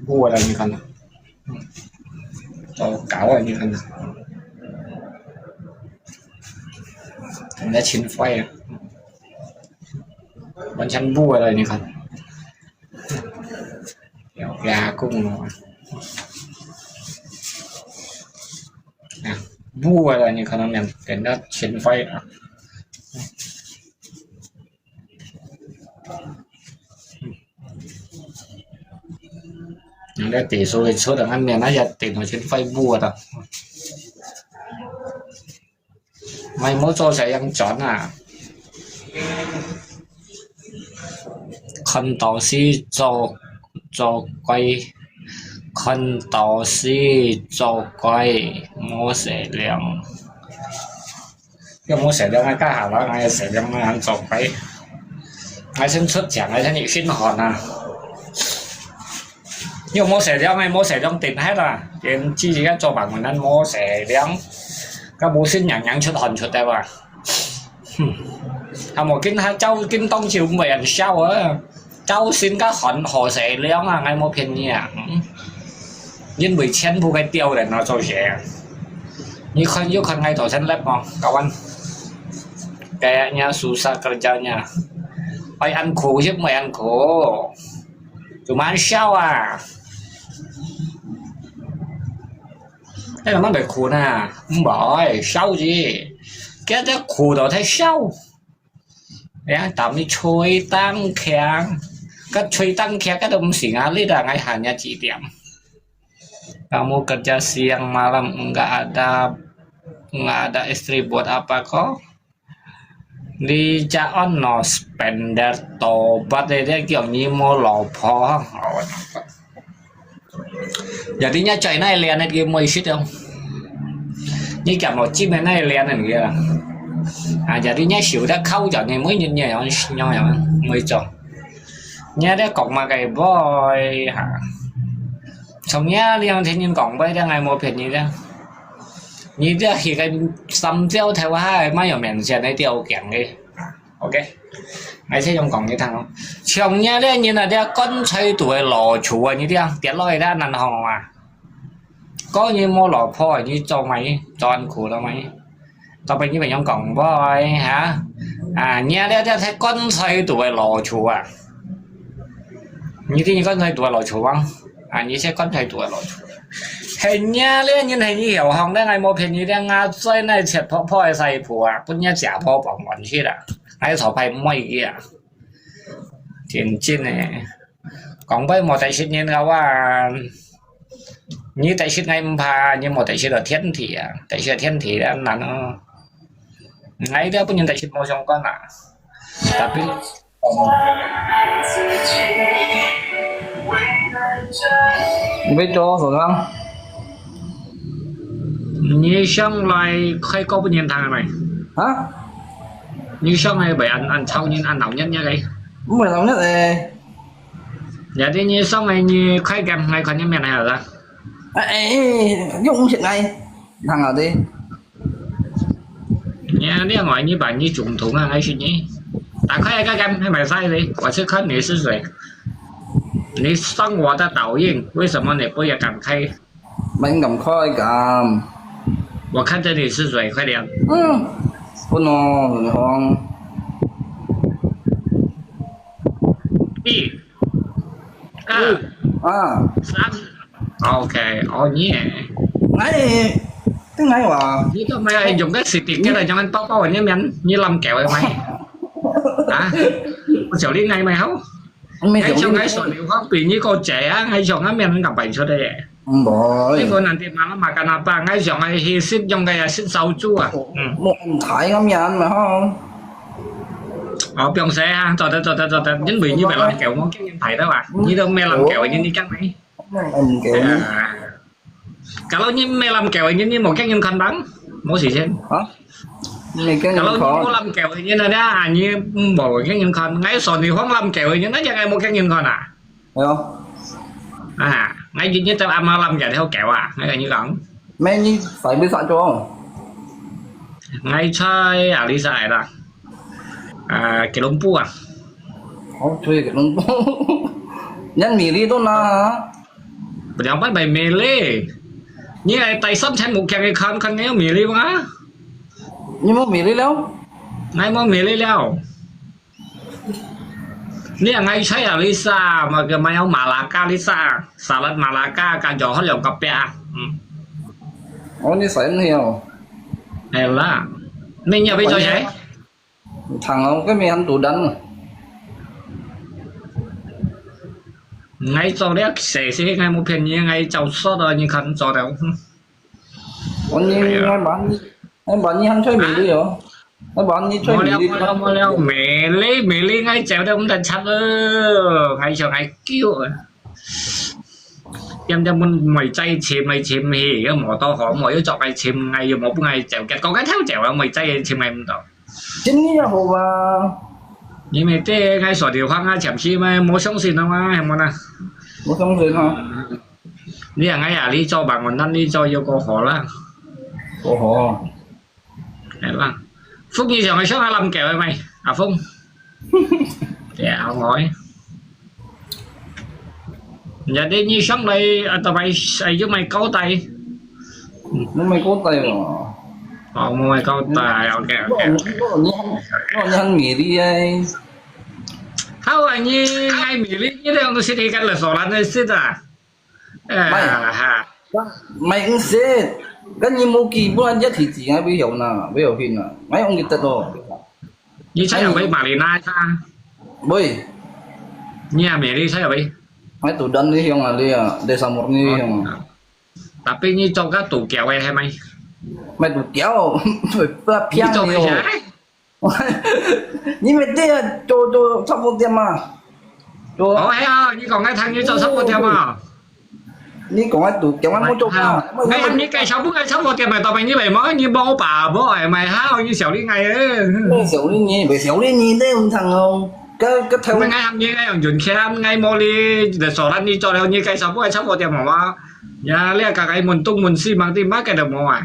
vu là như thế nào cáo là như thế nào thành ra chín phơi vẫn chăn vu là như thế nào gà cung rồi vu là như thế nào mình cái đó chín phơi để tỷ số lượng ăn miền nó giật tỷ nó trên Facebook rồi mày muốn cho sẽ ăn chọn à con tàu xí cho quay con tàu xí cho quay mua sẽ lượng cái mua sẽ đang cái hàng đó ngay sẽ đang ăn chọc cái ngay sinh xuất chẳng ngay những sinh hoạt à nhưng mua sẽ đang ngay mua sẽ đang tiền hết à tiền chi gì cái cho bằng mình ăn mua sẽ đang cái mua sinh nhàng xuất hòn xuất đây mà một kinh hai châu kinh tông chiều về ăn sao á châu xin các hòn hồ sẽ đang à ngay mua phiền nhỉ nhưng bị chen bu cái tiêu để nó cho sẽ như con ngay thổi chân lép không kawan kayaknya susah kerjanya phải ăn khổ chứ mày ăn khổ cuma sao à thế là nó bị khổ nè không bỏ sao gì cái đó khổ đó thấy sao đấy tạm đi chơi tăng khéng cái chơi tăng khéng cái đồng xỉn á lấy là ngay hàng nhà chỉ điểm kamu kerja siang malam nggak ada istri buat apa kok đi cha on nó spender tobat đấy kiểu như mua lò phó giờ đi nha trời này liền này kia mày shit không như cả một chim này liền này kia à giờ đi nha xỉu đã khâu giờ này mới nhìn nhau mới chọn nha đấy cọc mà cái boy hả xong nhá liền thì nhìn cọc bây giờ ngày một phiền như thế như thế thì cái xăm treo theo hai mấy ở miền trên đấy tiêu kiện đi ok ngày sẽ trong cổng như thằng không chồng nhá đấy như là đeo con chơi tuổi lò chủ như thế tiền lôi ra nằm hòn mà có như mua lò phò như cho mày cho ăn khổ đâu mày tao bây như vậy trong cổng boy hả à nhá đấy thấy con chơi tuổi lò chủ à như thế như con chơi tuổi lò chủ không à như sẽ con chơi tuổi lò chủ hình nha lên như này như hiểu không đấy ngày một hình như đang ngã chơi này chết phò sai phù à cũng nhớ trả phò bỏng bỏng chứ đã ngày thọ phải mấy kia tiền chín này còn với một tài xích như làว่าnhư tài xích ngày mà như một tài xích ở thiên thì tài xích ở thiên thì đã là nó ngày đó cũng như tài xích một trong con à tapi biết cho rồi không như xong lại khai có bao nhiêu thằng này hả như xong này phải ăn sau nhưng ăn nóng nhất nha cái mày nóng nhất này dạ thì như xong này như khai kèm ngay còn như mẹ này hả ra dụng chuyện này thằng nào đi nha đấy ngoài như bạn như trùng thủng là ngay chuyện nhỉ tại khai cái kèm hay mày sai đi quả sức khấn你是谁你生活的抖音为什么你不也敢开 bánh cầm khói cầm 我看着你是谁快点 不能rồi không 1 2 3 ok nhé này cái này mà như tao mày dùng cái xịt tiệt cái này cho anh to như mình như làm kẹo vậy mày hả xử lý ngay mày không ngay trong cái số liệu không bị như con trẻ ngay trong cái miền gặp bệnh cho đây cái con này thì mà kenapa ngay trong cái hi xịt trong cái xịt sâu chu à một thải ngắm nhà anh mà không 병xe ha cho tới những bị như vậy làm kẹo món cái thải đó à như đâu mẹ làm kẹo như cái này kalau như mẹ làm kẹo như một cái nhân khăn đắng mỗi gì trên kalau mau làm kẹo như này đó như bỏ cái nhân khăn ngay sòn thì khoáng làm kẹo như nó cho ngay một cái nhân khăn à hiểu không ngay duy nhất tao ăn làm kẹo theo kẹo à ngay là như vậy mẹ như phải biết sẵn cho ngay chơi à đi xài là cái lông pu à không chơi cái lông pu nhân mì đi tốt na bây giờ bắt bài mì lê như này tay sắp thêm một cái khăn nghe mì lê quá nhưng mà mì đi đâu ngay mà mì lê đâuนี่ไงใช่อะลิซ่ามาเกี่ยวมาเอามาลาก้าลิซ่าสลัดมาลาก้าการจ่อเขาเหลี่ยมกับเปียอ๋อนี่ใส่ไม่hiểu เห็นละนี่อย่าไปจ่อใช้ thằng ông cái mì ăn tủ đắn ngay cho đấy sẽ ngay một phiền như ngay chầu sốt rồi nhưng khăn cho đâu còn như em bán như ăn chơi mì đi hả em bán như chơi mì đi mua leo mẹ lấy ngay chéo đâu cũng đành chặt ngay cho ngay kêu em cho mình mày chay chìm hì cái mỏ to họ mỏ cho cái chìm ngày một ngày chèo kẹt có cái theo chèo mày chay chìm ngày một chính là hồ mà nhưng mà cái ngay sổ điều khoang ngay chậm chi mà mua xong xin đâu mà em à một trong rồi hả đi ngay à đi cho bạn còn năn đi cho yêu cô họ là hồ là Phúc như giờ mày sống làm kẹo mày à Phúc kẹo ngồi giờ đi như sống đây tao mày xây với mày câu tay nó mày có tay mà mày câu tay ok nó nhanh nghỉ đi ai không anh như ngay mỹ lý như thế tôi sẽ đi cái là sổ lan này xích à mày cũng sẽ cái như một kỳ bữa ăn thì chỉ ngay bây giờ phim mấy ông người ta rồi như thế là với Marina sao bơi nhà mỹ lý sao vậy mấy tủ đân đi không à đi à để sao một như không tapi như cho các tủ kéo hay mày mày tủ kéo phải phiang cho nhiều nhưng mà đây cho sắp một tiền mà ủa hay à như còn cái thằng như cho sắp một tiền mà như còn cái tủ kéo ăn một mà ngay em như cái sáu bước cái sắp một tiền mày tao mày như vậy mới như bố bà bố ấy mày hao như xẻo đi ngày ấy xẻo đi nhỉ phải xẻo đi nhỉ đấy ông thằng không cái theo ngay ham như ngay dùng xem ngay Molly để sổ lan đi cho đâu như cái sáu bước cái sắp một tiền mà nhà lẽ cả cái muốn tung muốn xi bằng tim bác cái đầu mò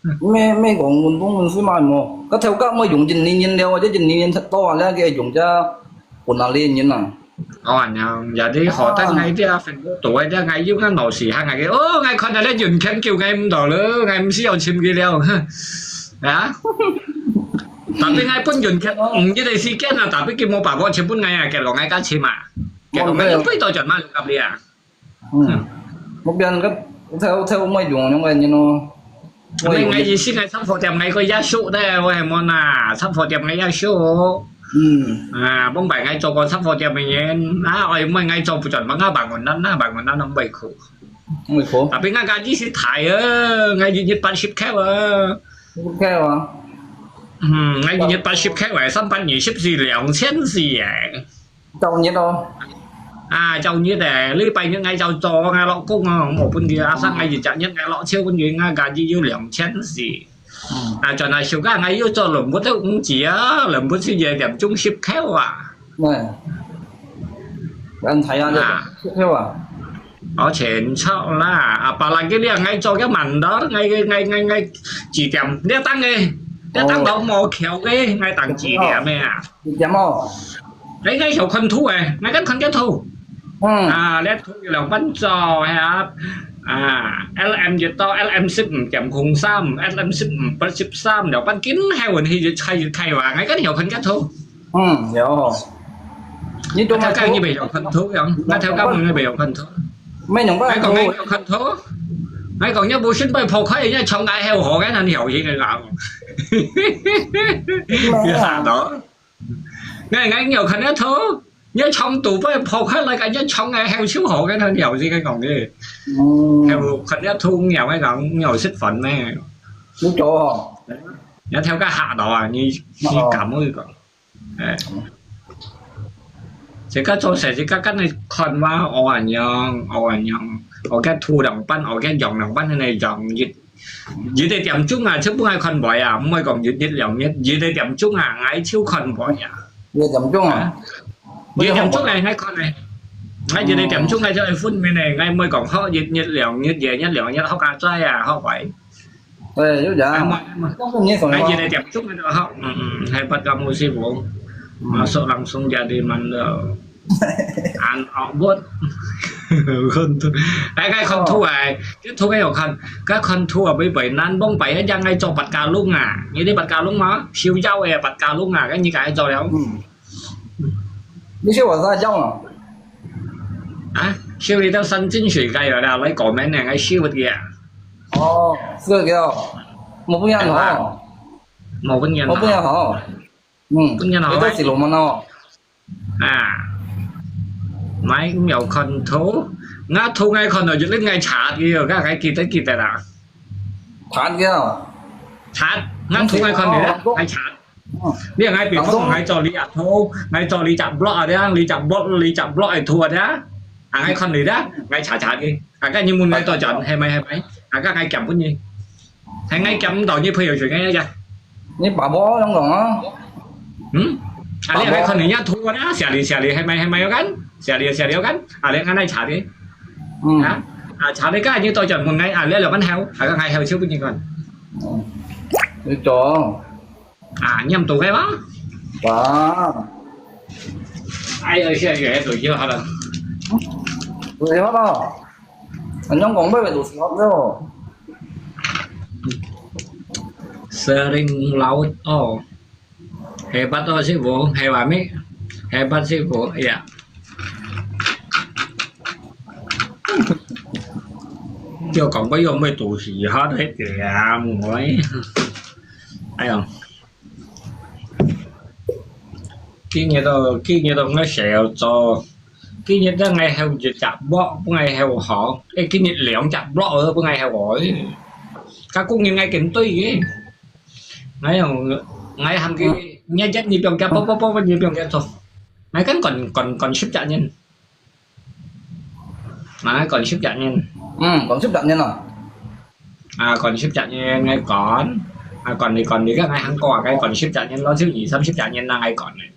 mấy còn mình cũng mình xí mai mà có theo các mới dùng trình nhiên đeo chứ trình nhiên thật to là cái dùng cho quần áo liên như nào giờ đi họ tới ngay đi phần tuổi đi ngay giúp cái nổ xỉ hai ngày cái ngay con này dùng khen kiểu ngay đỏ nữa ngay xí ông chim kia đeo đó tapi ngay pun dùng khen như đây xí khen là tapi cái mô bảo bọn chim pun ngay à cái lò ngay cá chim à cái lò ngay phải tôi chuẩn mà gặp đi à một bên cái theo mới dùng những cái như nó ngay gì xin ngay sắp phổ tiệm ngay có giá số đây ôi món à sắp phổ tiệm ngay giá số bông bảy ngay cho con sắp phổ tiệm mình nhén ôi mới ngay cho chuẩn mà bạn còn năn nó bảy khổ tapi ngay cái gì xin thải ngay gì Nhật Bản ship khác ngay gì Nhật Bản ship khác vậy sắp bán gì ship gì 2000 gì vậy trong như đâu trong như để lấy bay những ngày cho ngay lọ cung một bên kia sang ngày gì chẳng những ngày lọ chiêu bên kia ngay cả gì yêu 2000 gì cho này siêu cả ngày yêu cho lầm bút cũng chỉ lầm bút gì về điểm trung ship khéo này anh thấy anh theo ở trên sau là bà là cái này ngay cho cái mảnh đó ngay chỉ điểm đeo tăng đó mò khéo cái ngay tặng chỉ điểm này điểm ngay chỗ con thú này ngay cái con cái thú let thú là bắn trò hay LM gì to LM ship chậm khung sam LM ship bắn ship sam đều bắn kín hai quần thì hay và ngay cái nhiều con cái thú hiểu như tôi theo như bị con thú không nó theo các người bị con thú mấy nhóm cái còn ngay con thú ngay còn nhớ bố sinh bay phô khói nhá trong ai heo họ cái nên hiểu gì người nào đó ngay nhiều khăn hết thú nhớ trong tủ với phô khói lại cái nhớ trong ngay heo xíu hộ cái nên hiểu gì cái còn gì heo khăn hết thu nhiều cái còn nhiều xích phận này đúng chỗ nhớ theo cái hạ đỏ như cảm ơn còn chỉ có cho sẽ chỉ có cái này còn mà ở nhong ở cái thu đồng ban ở cái dòng đồng ban này dòng dưới đây điểm chung chứ không ai còn bỏi mới còn dưới lòng nhất dưới đây điểm chung ngay chiếu còn bỏi dưới điểm chung dưới điểm chung này ngay con này ngay dưới đây điểm chung ngay cho iPhone bên này ngay mới còn họ nhiệt lòng nhiệt về nhất họ cả trai họ vậy ngay dưới đây điểm chung này họ hay bắt gặp một siêu vốn masuk langsung jadi mandor ăn bút cái con thua cái thua cái nào con cái con thua bởi vậy nan bông bảy ra ngay cho bạch cà luôn như thế bạch cà luôn mà siêu dâu bạch cà luôn cái như cái cho đéo đi siêu ra dâu siêu đi tao sân chính水cây rồi nào lấy cỏ mấy này ngay siêu vật kìa siêu kìa một bức nhân hả một bức nhân hả bức nhân hả cái đó xì lộn mà nó máy cũng nhiều con thú ngã thu ngay con rồi dưới lên ngay trả kia cái kỳ tới nào thán kia thán ngã thu ngay con này đó ngay trả đi ngay bị phong ngay cho lý thô ngay cho lý chạm block đấy lý chạm block thua đấy ngay con này đó ngay trả đi cái như muốn ngay tôi chọn hay mấy cái ngay chậm cái gì hay ngay chậm tàu như phơi rồi ngay ra Ni bà bó trong đó. đây ngay con này nhá thua đó xả đi hay mấy cái xả đi cái đây cái này trả đi trả đi cái như tôi chọn một ngày đây là bánh heo cái ngày heo trước cái gì còn Đi cho. nhầm tủ cái đó Wow. ai ơi xe ghé rồi chưa hả lần Tụi hết đó. Anh nhóm còn mấy bài tụi hết đó. sering laut hebat sih bu hebat sih bu ya chưa còn bây giờ mấy tụ gì hết hết kìa mỗi ai không cái như tôi nó sẹo cho cái như đó ngày heo chặt bó ngày heo họ cái như lẹo chặt bó ở ngày heo gọi các cũng như ngày kính tuy ấy ngay không ngay hàng cái nghe chết như trong cái bó như trong cái thôi ngay cái còn ship chặt nhân mà còn ship chặt nhân Còn xếp chặt nhân à? Còn ship chặt nhân ngay còn đi các ngay hàng cò cái còn ship chặt nhân nó thứ gì xăm ship chặt nhân là ngay còn này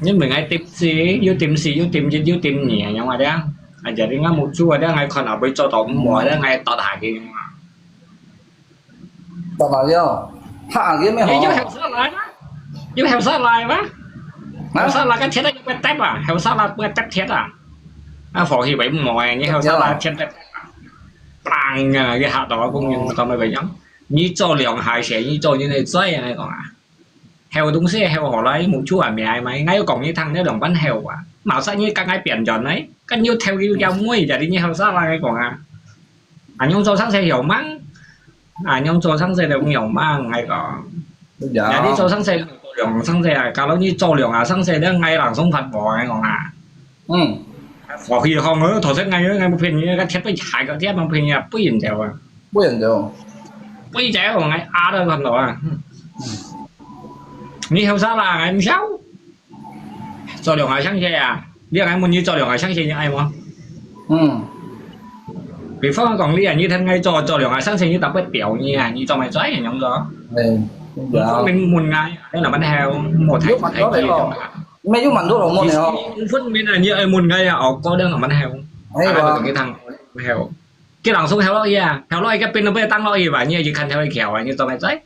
nhưng mình ngay tìm tìm nhẹ nhưng mà đó giờ đi ngắm một chút đó ngay còn ở bên cho tổng mùa đó ngay tao thải kia Tao bảo vô hạ cái mấy họ chứ heo sát lại quá heo sát là cái thiết đó cái tép heo sát là cái tép thiết phổ thì bảy mồi như heo sát là trên tép bằng cái hạt đó cũng như tao mới vậy giống như cho lượng hải sản như cho như này dây này còn heo đúng xe heo họ lấy một chú mẹ ai mấy ngay còn như thằng nó đồng bánh heo mà sao như các ngay biển tròn đấy cái như theo yêu nhau muối giờ đi như heo sát là cái còn nhưng cho sáng xe hiểu mắng nhưng cho sáng xe đều nhiều mang ngay còn nhà đi cho sáng xe lượng sáng xe cả lâu như cho lượng sáng xe đó ngay là sống phạt bỏ ngay còn bỏ khi không nữa thổi xét ngay một phiên như cái chết với hại cái chết một phiên nhà bứt nhìn chèo bứt chéo còn ngay đó còn rồi như heo sát là ngày 16 cho lượng hải sáng xe đi ngày muốn như cho lượng hải sáng xe như ai mà vì phong còn lý như thế ngay cho lượng hải sáng xe như tập với tiểu như cho mày xoáy nhóm đó mình muốn ngay đây là bánh heo một tháng có thể mấy chú mạnh thuốc rồi môn này không phút bên là như ai muốn ngay có đơn ở bánh heo cái thằng heo cái đằng xuống heo lo heo lo cái pin nó bây tăng lo và như chỉ khăn theo cái kẹo như cho mày xoáy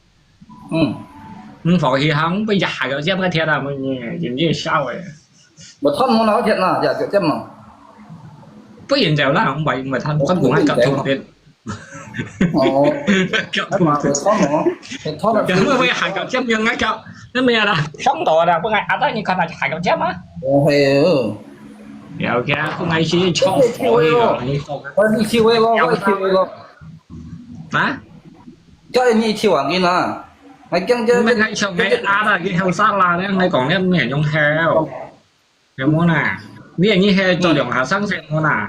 phổ thì không bây giờ cái xem cái thiệt là mình như sao vậy một thân nó nói thiệt là giờ kiểu xem nào có hiện giờ là không vậy mà thân con cũng hay cặp thùng tiền chẳng mới hại cặp chép nhưng ngay cặp nó bây giờ là sống tội là bữa ngày đó như con là hại cặp chép á ok không ai chỉ cho phổi rồi đi chiêu ấy lo hả cho anh đi chiêu à kia nè mày chăng chứ mấy ngày sau cái là cái heo sát là đấy ngay còn em nhảy trong heo cái món nào ví dụ như heo cho đường hạ sáng xem món nào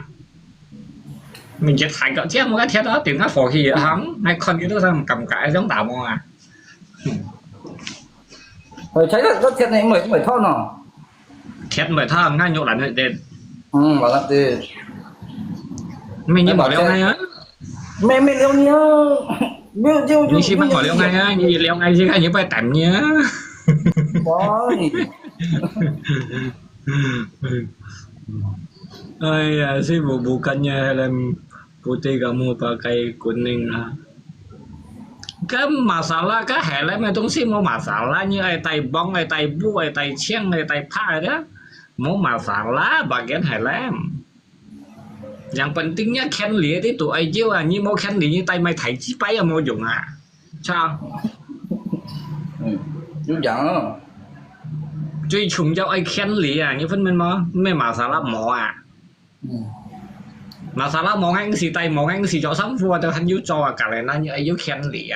mình chỉ thải cỡ chết một cái thiết đó tìm nó phổ thì thắng hay con cái đó ra cầm cái giống tạo mong rồi thấy là rất thiệt này mày thon nào thiệt mày thon ngay nhộn lại để bảo là thì mình như bảo leo ngay á mày leo nhớ như xin bắt bảo leo ngay á như leo ngay chứ như bài tẩm nhớ ơi sih bukannya helm putih kamu pakai kuning cái masalah cái helm itu sih mau masalahnya tai bong tai bu tai chiang tai pa đó mau masalah bagian helm yang pentingnya Kenly itu aja như mau Kenly như tay mày thấy chi bay mau dùng sao chú giận truy trùng cho ai Kenly như phân minh mà masalah mỏ masalah mỏ anh xì tay mỏ anh xì cho sống vua cho hắn cho cả này nó như ai Kenly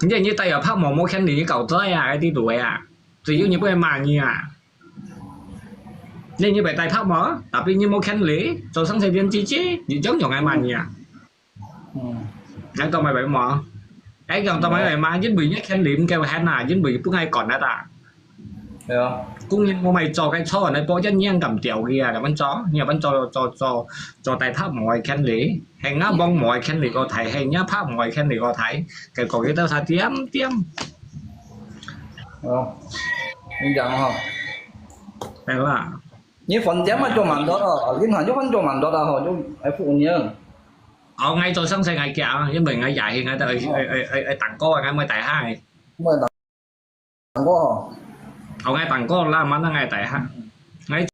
như tay ở phát mỏ Kenly như cầu tới cái tí tuổi chỉ như cái mà nên như vậy tay phát mỏ tapi như mau Kenly cho sáng sẽ viên chi chứ giống như ngày mà anh tao mày vậy mỏ cái dòng tao mày mà dính bị nhất Kenly kêu hắn dính bị bữa ngay còn đã ta 係啊， 公園我咪做cái cho này bỏ chân nhiên cầm tiểu kia là vẫn nhiều vẫn cho tại tháp mọi khen lý hay ngã bông mọi khen lý có thấy hay nhá pháp mọi khen lý có thấy cái có cái tao sao tiêm你講嗬， phải là 你瞓點咪做慢咗咯，你行咗瞓做慢咗啦，嗬，都係phụ nhân。ngay tôi sáng say ngày kia với mình ngày dài thì ngày tới tặng cô ngày mới tại hai Mới tặng có ngày tặng cô là mà nó ngày tại hai ngày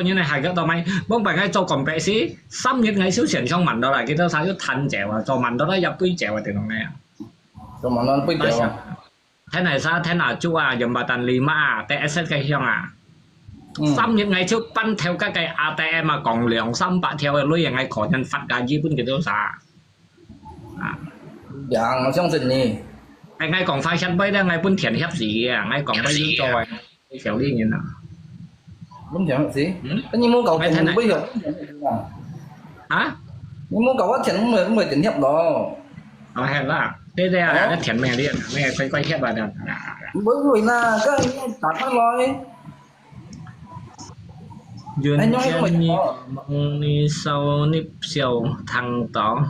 như này hai cái tao mày bông bài ngay cho còn bé xí xăm những ngày xíu tiền trong mình đó là cái tao sao cái thành chèo à cho mình đó nhập quy chèo à tiền đồng này cho mà nó bây giờ thế này sao thế nào chú à dùm bà tàn lì mà TSS cái hiông à xăm những ngày trước bắn theo các cái ATM mà còn lượng xăm bạn theo lối ngày khỏi nhân phát ra gì cũng cái đó sao dạng nó xong gì ngay còn phải chăn bây đang ngay bún thiện hiệp gì à ngay còn bây giờ rồi kiểu đi như nào đúng chẳng gì cái như mua cầu tiền bây giờ hả nhưng mua cầu tiền mới tiền hiệp đó hay là thế đây là cái thiện mẹ đi mẹ quay hiệp vào đây bởi vì là cái tạt nó rồi duyên chân ni sau nếp siêu thăng tỏ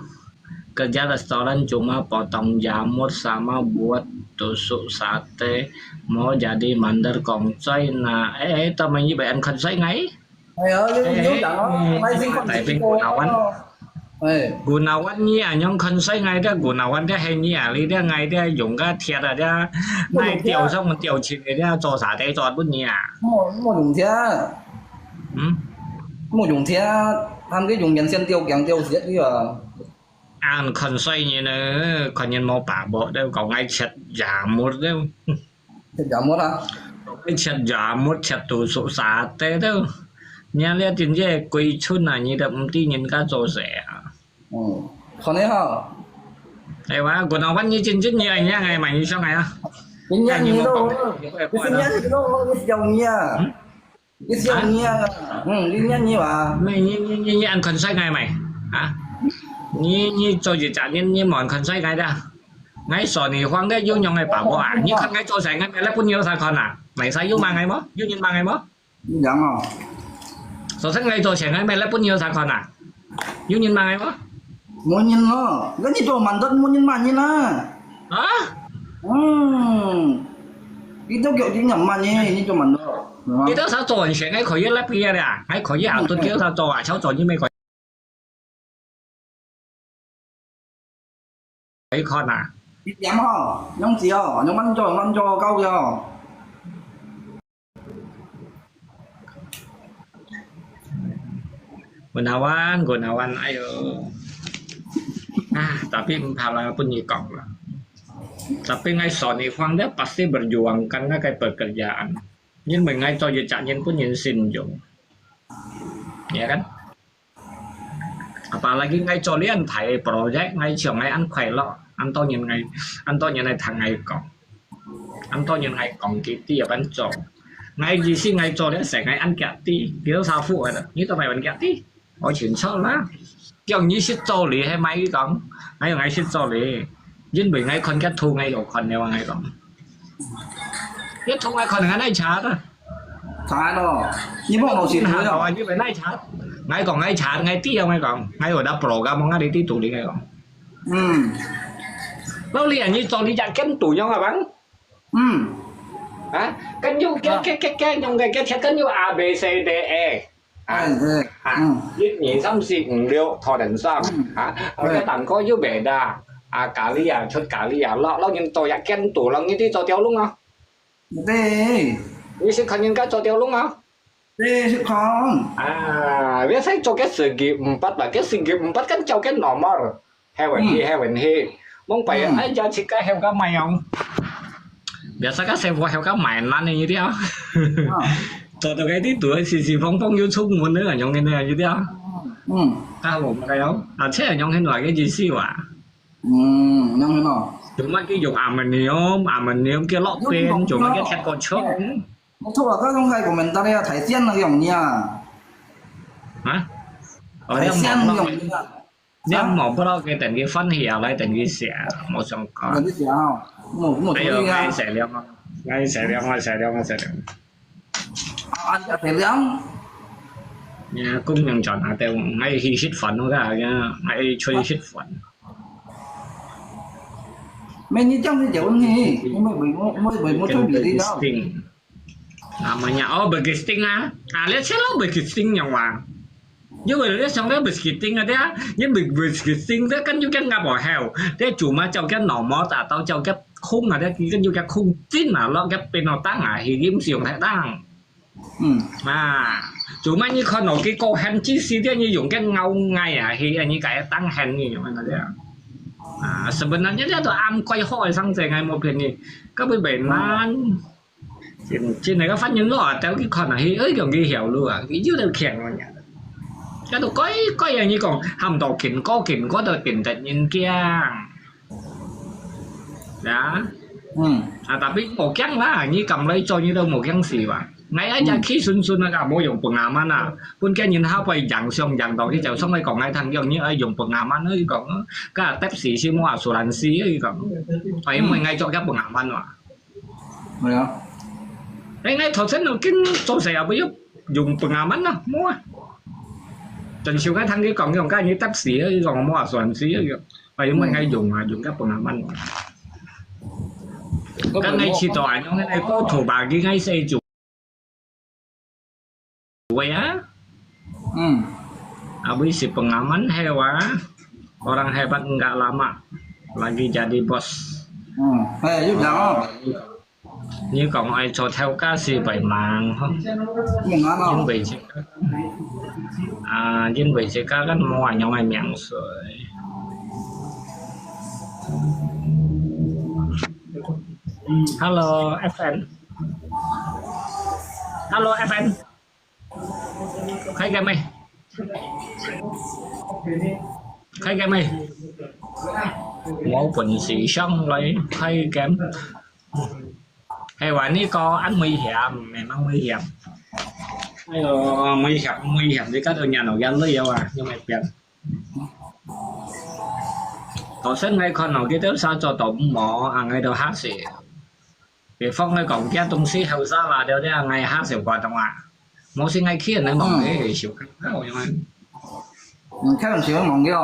kerja restoran cuma potong jamur sama buat tusuk sate mau jadi mandar kongcoy nah temennya bạn khẩn xoay ngay tại vì Gunawan nhi à nhóm khẩn xoay ngay đó Gunawan đó hay nhi à lý đó ngay đó dùng cái thiệt là đó ngay tiểu xong mình tiểu chuyện này đó cho xả tay cho bút nhi à mua dùng thế mua dùng thế tham cái dùng nhân sen tiêu kèm tiêu giết cái ăn khẩn xoay như nữa còn nhân mau bả bộ đâu còn ngay chặt giả một đâu chặt giả một à cái chặt giả một chặt tủ sổ xả té đâu nhà liên tiền về quỳ chun là như đậm tí nhìn cá trò rẻ còn đấy hả đây quá quần áo vẫn như trên rất nhiều anh nha ngày mày như sao ngày á cái nhá như đâu cái nhá như đâu cái dầu nha cái dầu nha cái nhá như mà mày như ăn khẩn xoay ngày mày hả như cho gì trả như món khẩn xoay ngày ra ngay sò này khoang đấy vô nhau ngày bảo bộ à như khăn ngay cho sẻ ngay mày lấy bao nhiêu sao còn à mày sai vô mang ngày mất vô nhìn mang ngày mất dạ mà sò sách ngay cho sẻ ngay mày lấy bao nhiêu sao còn à vô nhìn mang ngày mất muốn nhìn nó cái gì cho mặn đất muốn nhìn mặn như na hả cái theo kiểu chỉ nhầm mặn như cho mặn đó cái đó sao cho sẻ ngay khỏi lắp kia đấy à ngay khỏi ảo tôi kia sao cho à cháu cho như mày khỏi cái con à ít dám hả nhóm gì hả nhóm ăn cho câu cho Gunawan ayo tapi halangan punya kong lah tapi ngay sòn thì khoang đó pasti berjuang karena cái pekerjaan nhưng mình ngay cho dự trạng nhân pun nhân xin dùng ya kan apalagi ngay cho lian thầy project ngay trường ngay ăn khỏe lọ ăn to nhìn này thằng ngày còn ăn to nhìn ngày còn cái tia bán trộn ngay gì xin ngay cho đấy sẽ ngay ăn kẹt tí cái đó sao phụ rồi đó như tao mày bán kẹt tí hỏi chuyện sao lá kiểu như shit cho lì hay mấy cái con ngay ngay shit cho lì nhưng bị ngay con kết thu ngay đầu con này ngay còn kết thu ngay con ngay này chát á chát đó nhưng mà màu xịn hả rồi như vậy này chát ngay chát ngay tí không ngay còn ngay ở đáp pro ga mong ngay đi tí tủ đi ngay còn lâu liền như cho đi chặt cái tủ nhau hả bắn hả cái như cái nhung cái cái như A B C D E viết nhị xăm xịn liệu thọ đỉnh xăm cái tặng có dưới bể đà cả ly chốt cả ly lọ nhìn tôi dạy ken tủ lòng như tí cho tiêu luôn không thế như sẽ không nhìn cái cho tiêu luôn không thế sẽ không viết sách cho cái sự nghiệp bắt là cái sự nghiệp bắt cái cho cái nọ mà heaven he mong phải ấy cho chị cái heo cá mày không biasa kan saya buat helka mainan như thế á cho tôi cái tí tuổi xì phong YouTube muốn nữa ở trong cái này như thế á tao một cái đó thế ở trong cái loại cái gì xíu à trong cái nào chúng mấy cái dùng amanium kia lót tên chúng mấy cái thép còn chốt thôi là các công khai của mình ta đây là thải xiên là kiểu nha hả ở thải xiên đây kiểu nếu một cái tình cái phân hiệu lại tình cái xẻ một trong có một bây chỗ giờ đi ngay ra sẽ liang ngay sẽ liang anh đã thể liang nhà cũng nhận chọn à tiêu ngay hi hít phấn nó ra nha ngay chơi hít phấn mình như trong cái chỗ này mới một chỗ bị đi đâu sting à mà nhà burger sting à lấy xe lo burger sting nhà hoàng như vậy lấy xong đấy burger sting ở đấy nhưng burger sting đấy kan juga nggak bỏ heo đấy cuma cho cái normal atau cho cái khung ở đấy kan juga khung tin mà lo cái penaltang à thì game siêu thẻ đang à cuma như con nó cái cô hand chi xí thế như dùng cái ngâu ngay à thì như cái tăng hand như vậy là đấy à sebenarnya dia tuh quay hỏi sang giờ ngày một lần gì các bên bể man trên này có phát những nó theo cái con này ấy còn ghi hiểu luôn à cái dưới đầu kẹt rồi nhỉ cái tụi có như còn hầm đầu kỉnh có đầu kỉnh tự nhiên kia đó à tapi một cái lá như cầm lấy cho như đâu một cái gì vậy ngay ở nhà khí xuân là cả mỗi dùng quần áo mà nè quân cái nhìn hao bay dặn xong dặn đầu cái chậu xong đây còn ngay thằng giống như ở dùng quần áo mà nó còn cái tép xì xí mua sổ làn xí ấy còn phải mình ngay cho các quần áo mà rồi đó đây ngay thầu sinh nó kinh cho xẻ bây giờ dùng quần áo nó mua trần siêu cái thằng cái còn cái như tép xí ấy còn mua sổ làn xí ấy phải mình ngay dùng các quần áo mình các ngay chỉ tỏi những cái này có thủ bà cái ngay xây chủ ya habis si pengaman hewan orang hebat nggak lama lagi jadi bos giúp đỡ như còn ai cho theo ca sĩ bảy màng không nhưng bị chỉ nhưng bị chỉ các mua nhau ngày miệng rồi hello FN hello FN khai game mày một bình xì xong lấy khai game hay quả ní co anh nguy hiểm mày mang nguy hiểm nguy hiểm thì các nhà nào gắn lấy đâu à nhưng mà biết tổ chức ngay con nào cái tiếp sao cho tổng mỏ ngay đầu hát xì để phong ngay còn cái tung xí hậu ra là đều đấy ngày hát xì qua trong à mỗi sinh ngay kia này mỏng cái xíu khác nhưng mà khác làm xíu mỏng kia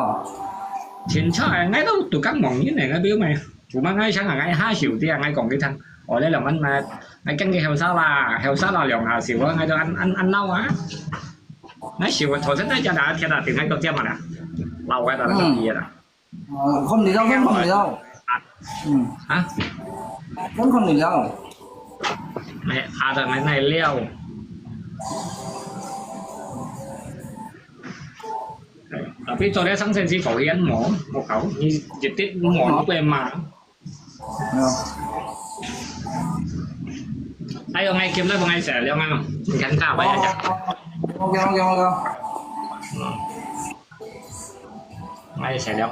chính xác ngay đâu tụi các mỏng như này ngay biết mày chủ mà ngay sáng là ngay 2 xíu thì ngay còn cái thằng ở đây là anh mà ngay canh cái heo sa là lượng hà xíu ngay cho ăn lâu á ngay xíu thôi rất đấy cho đã thì là tiền ngay đầu tiên mà nè lâu cái là làm gì vậy không đi đâu hả vẫn không đi đâu này rồi này leo tapi cho đấy sáng sen si phổ hiến mổ một khẩu như dịch tiết mổ nó em mà ai ngay kiếm lấy một ngày sẽ leo ngay không gắn cả vậy chắc ok ngay sẽ leo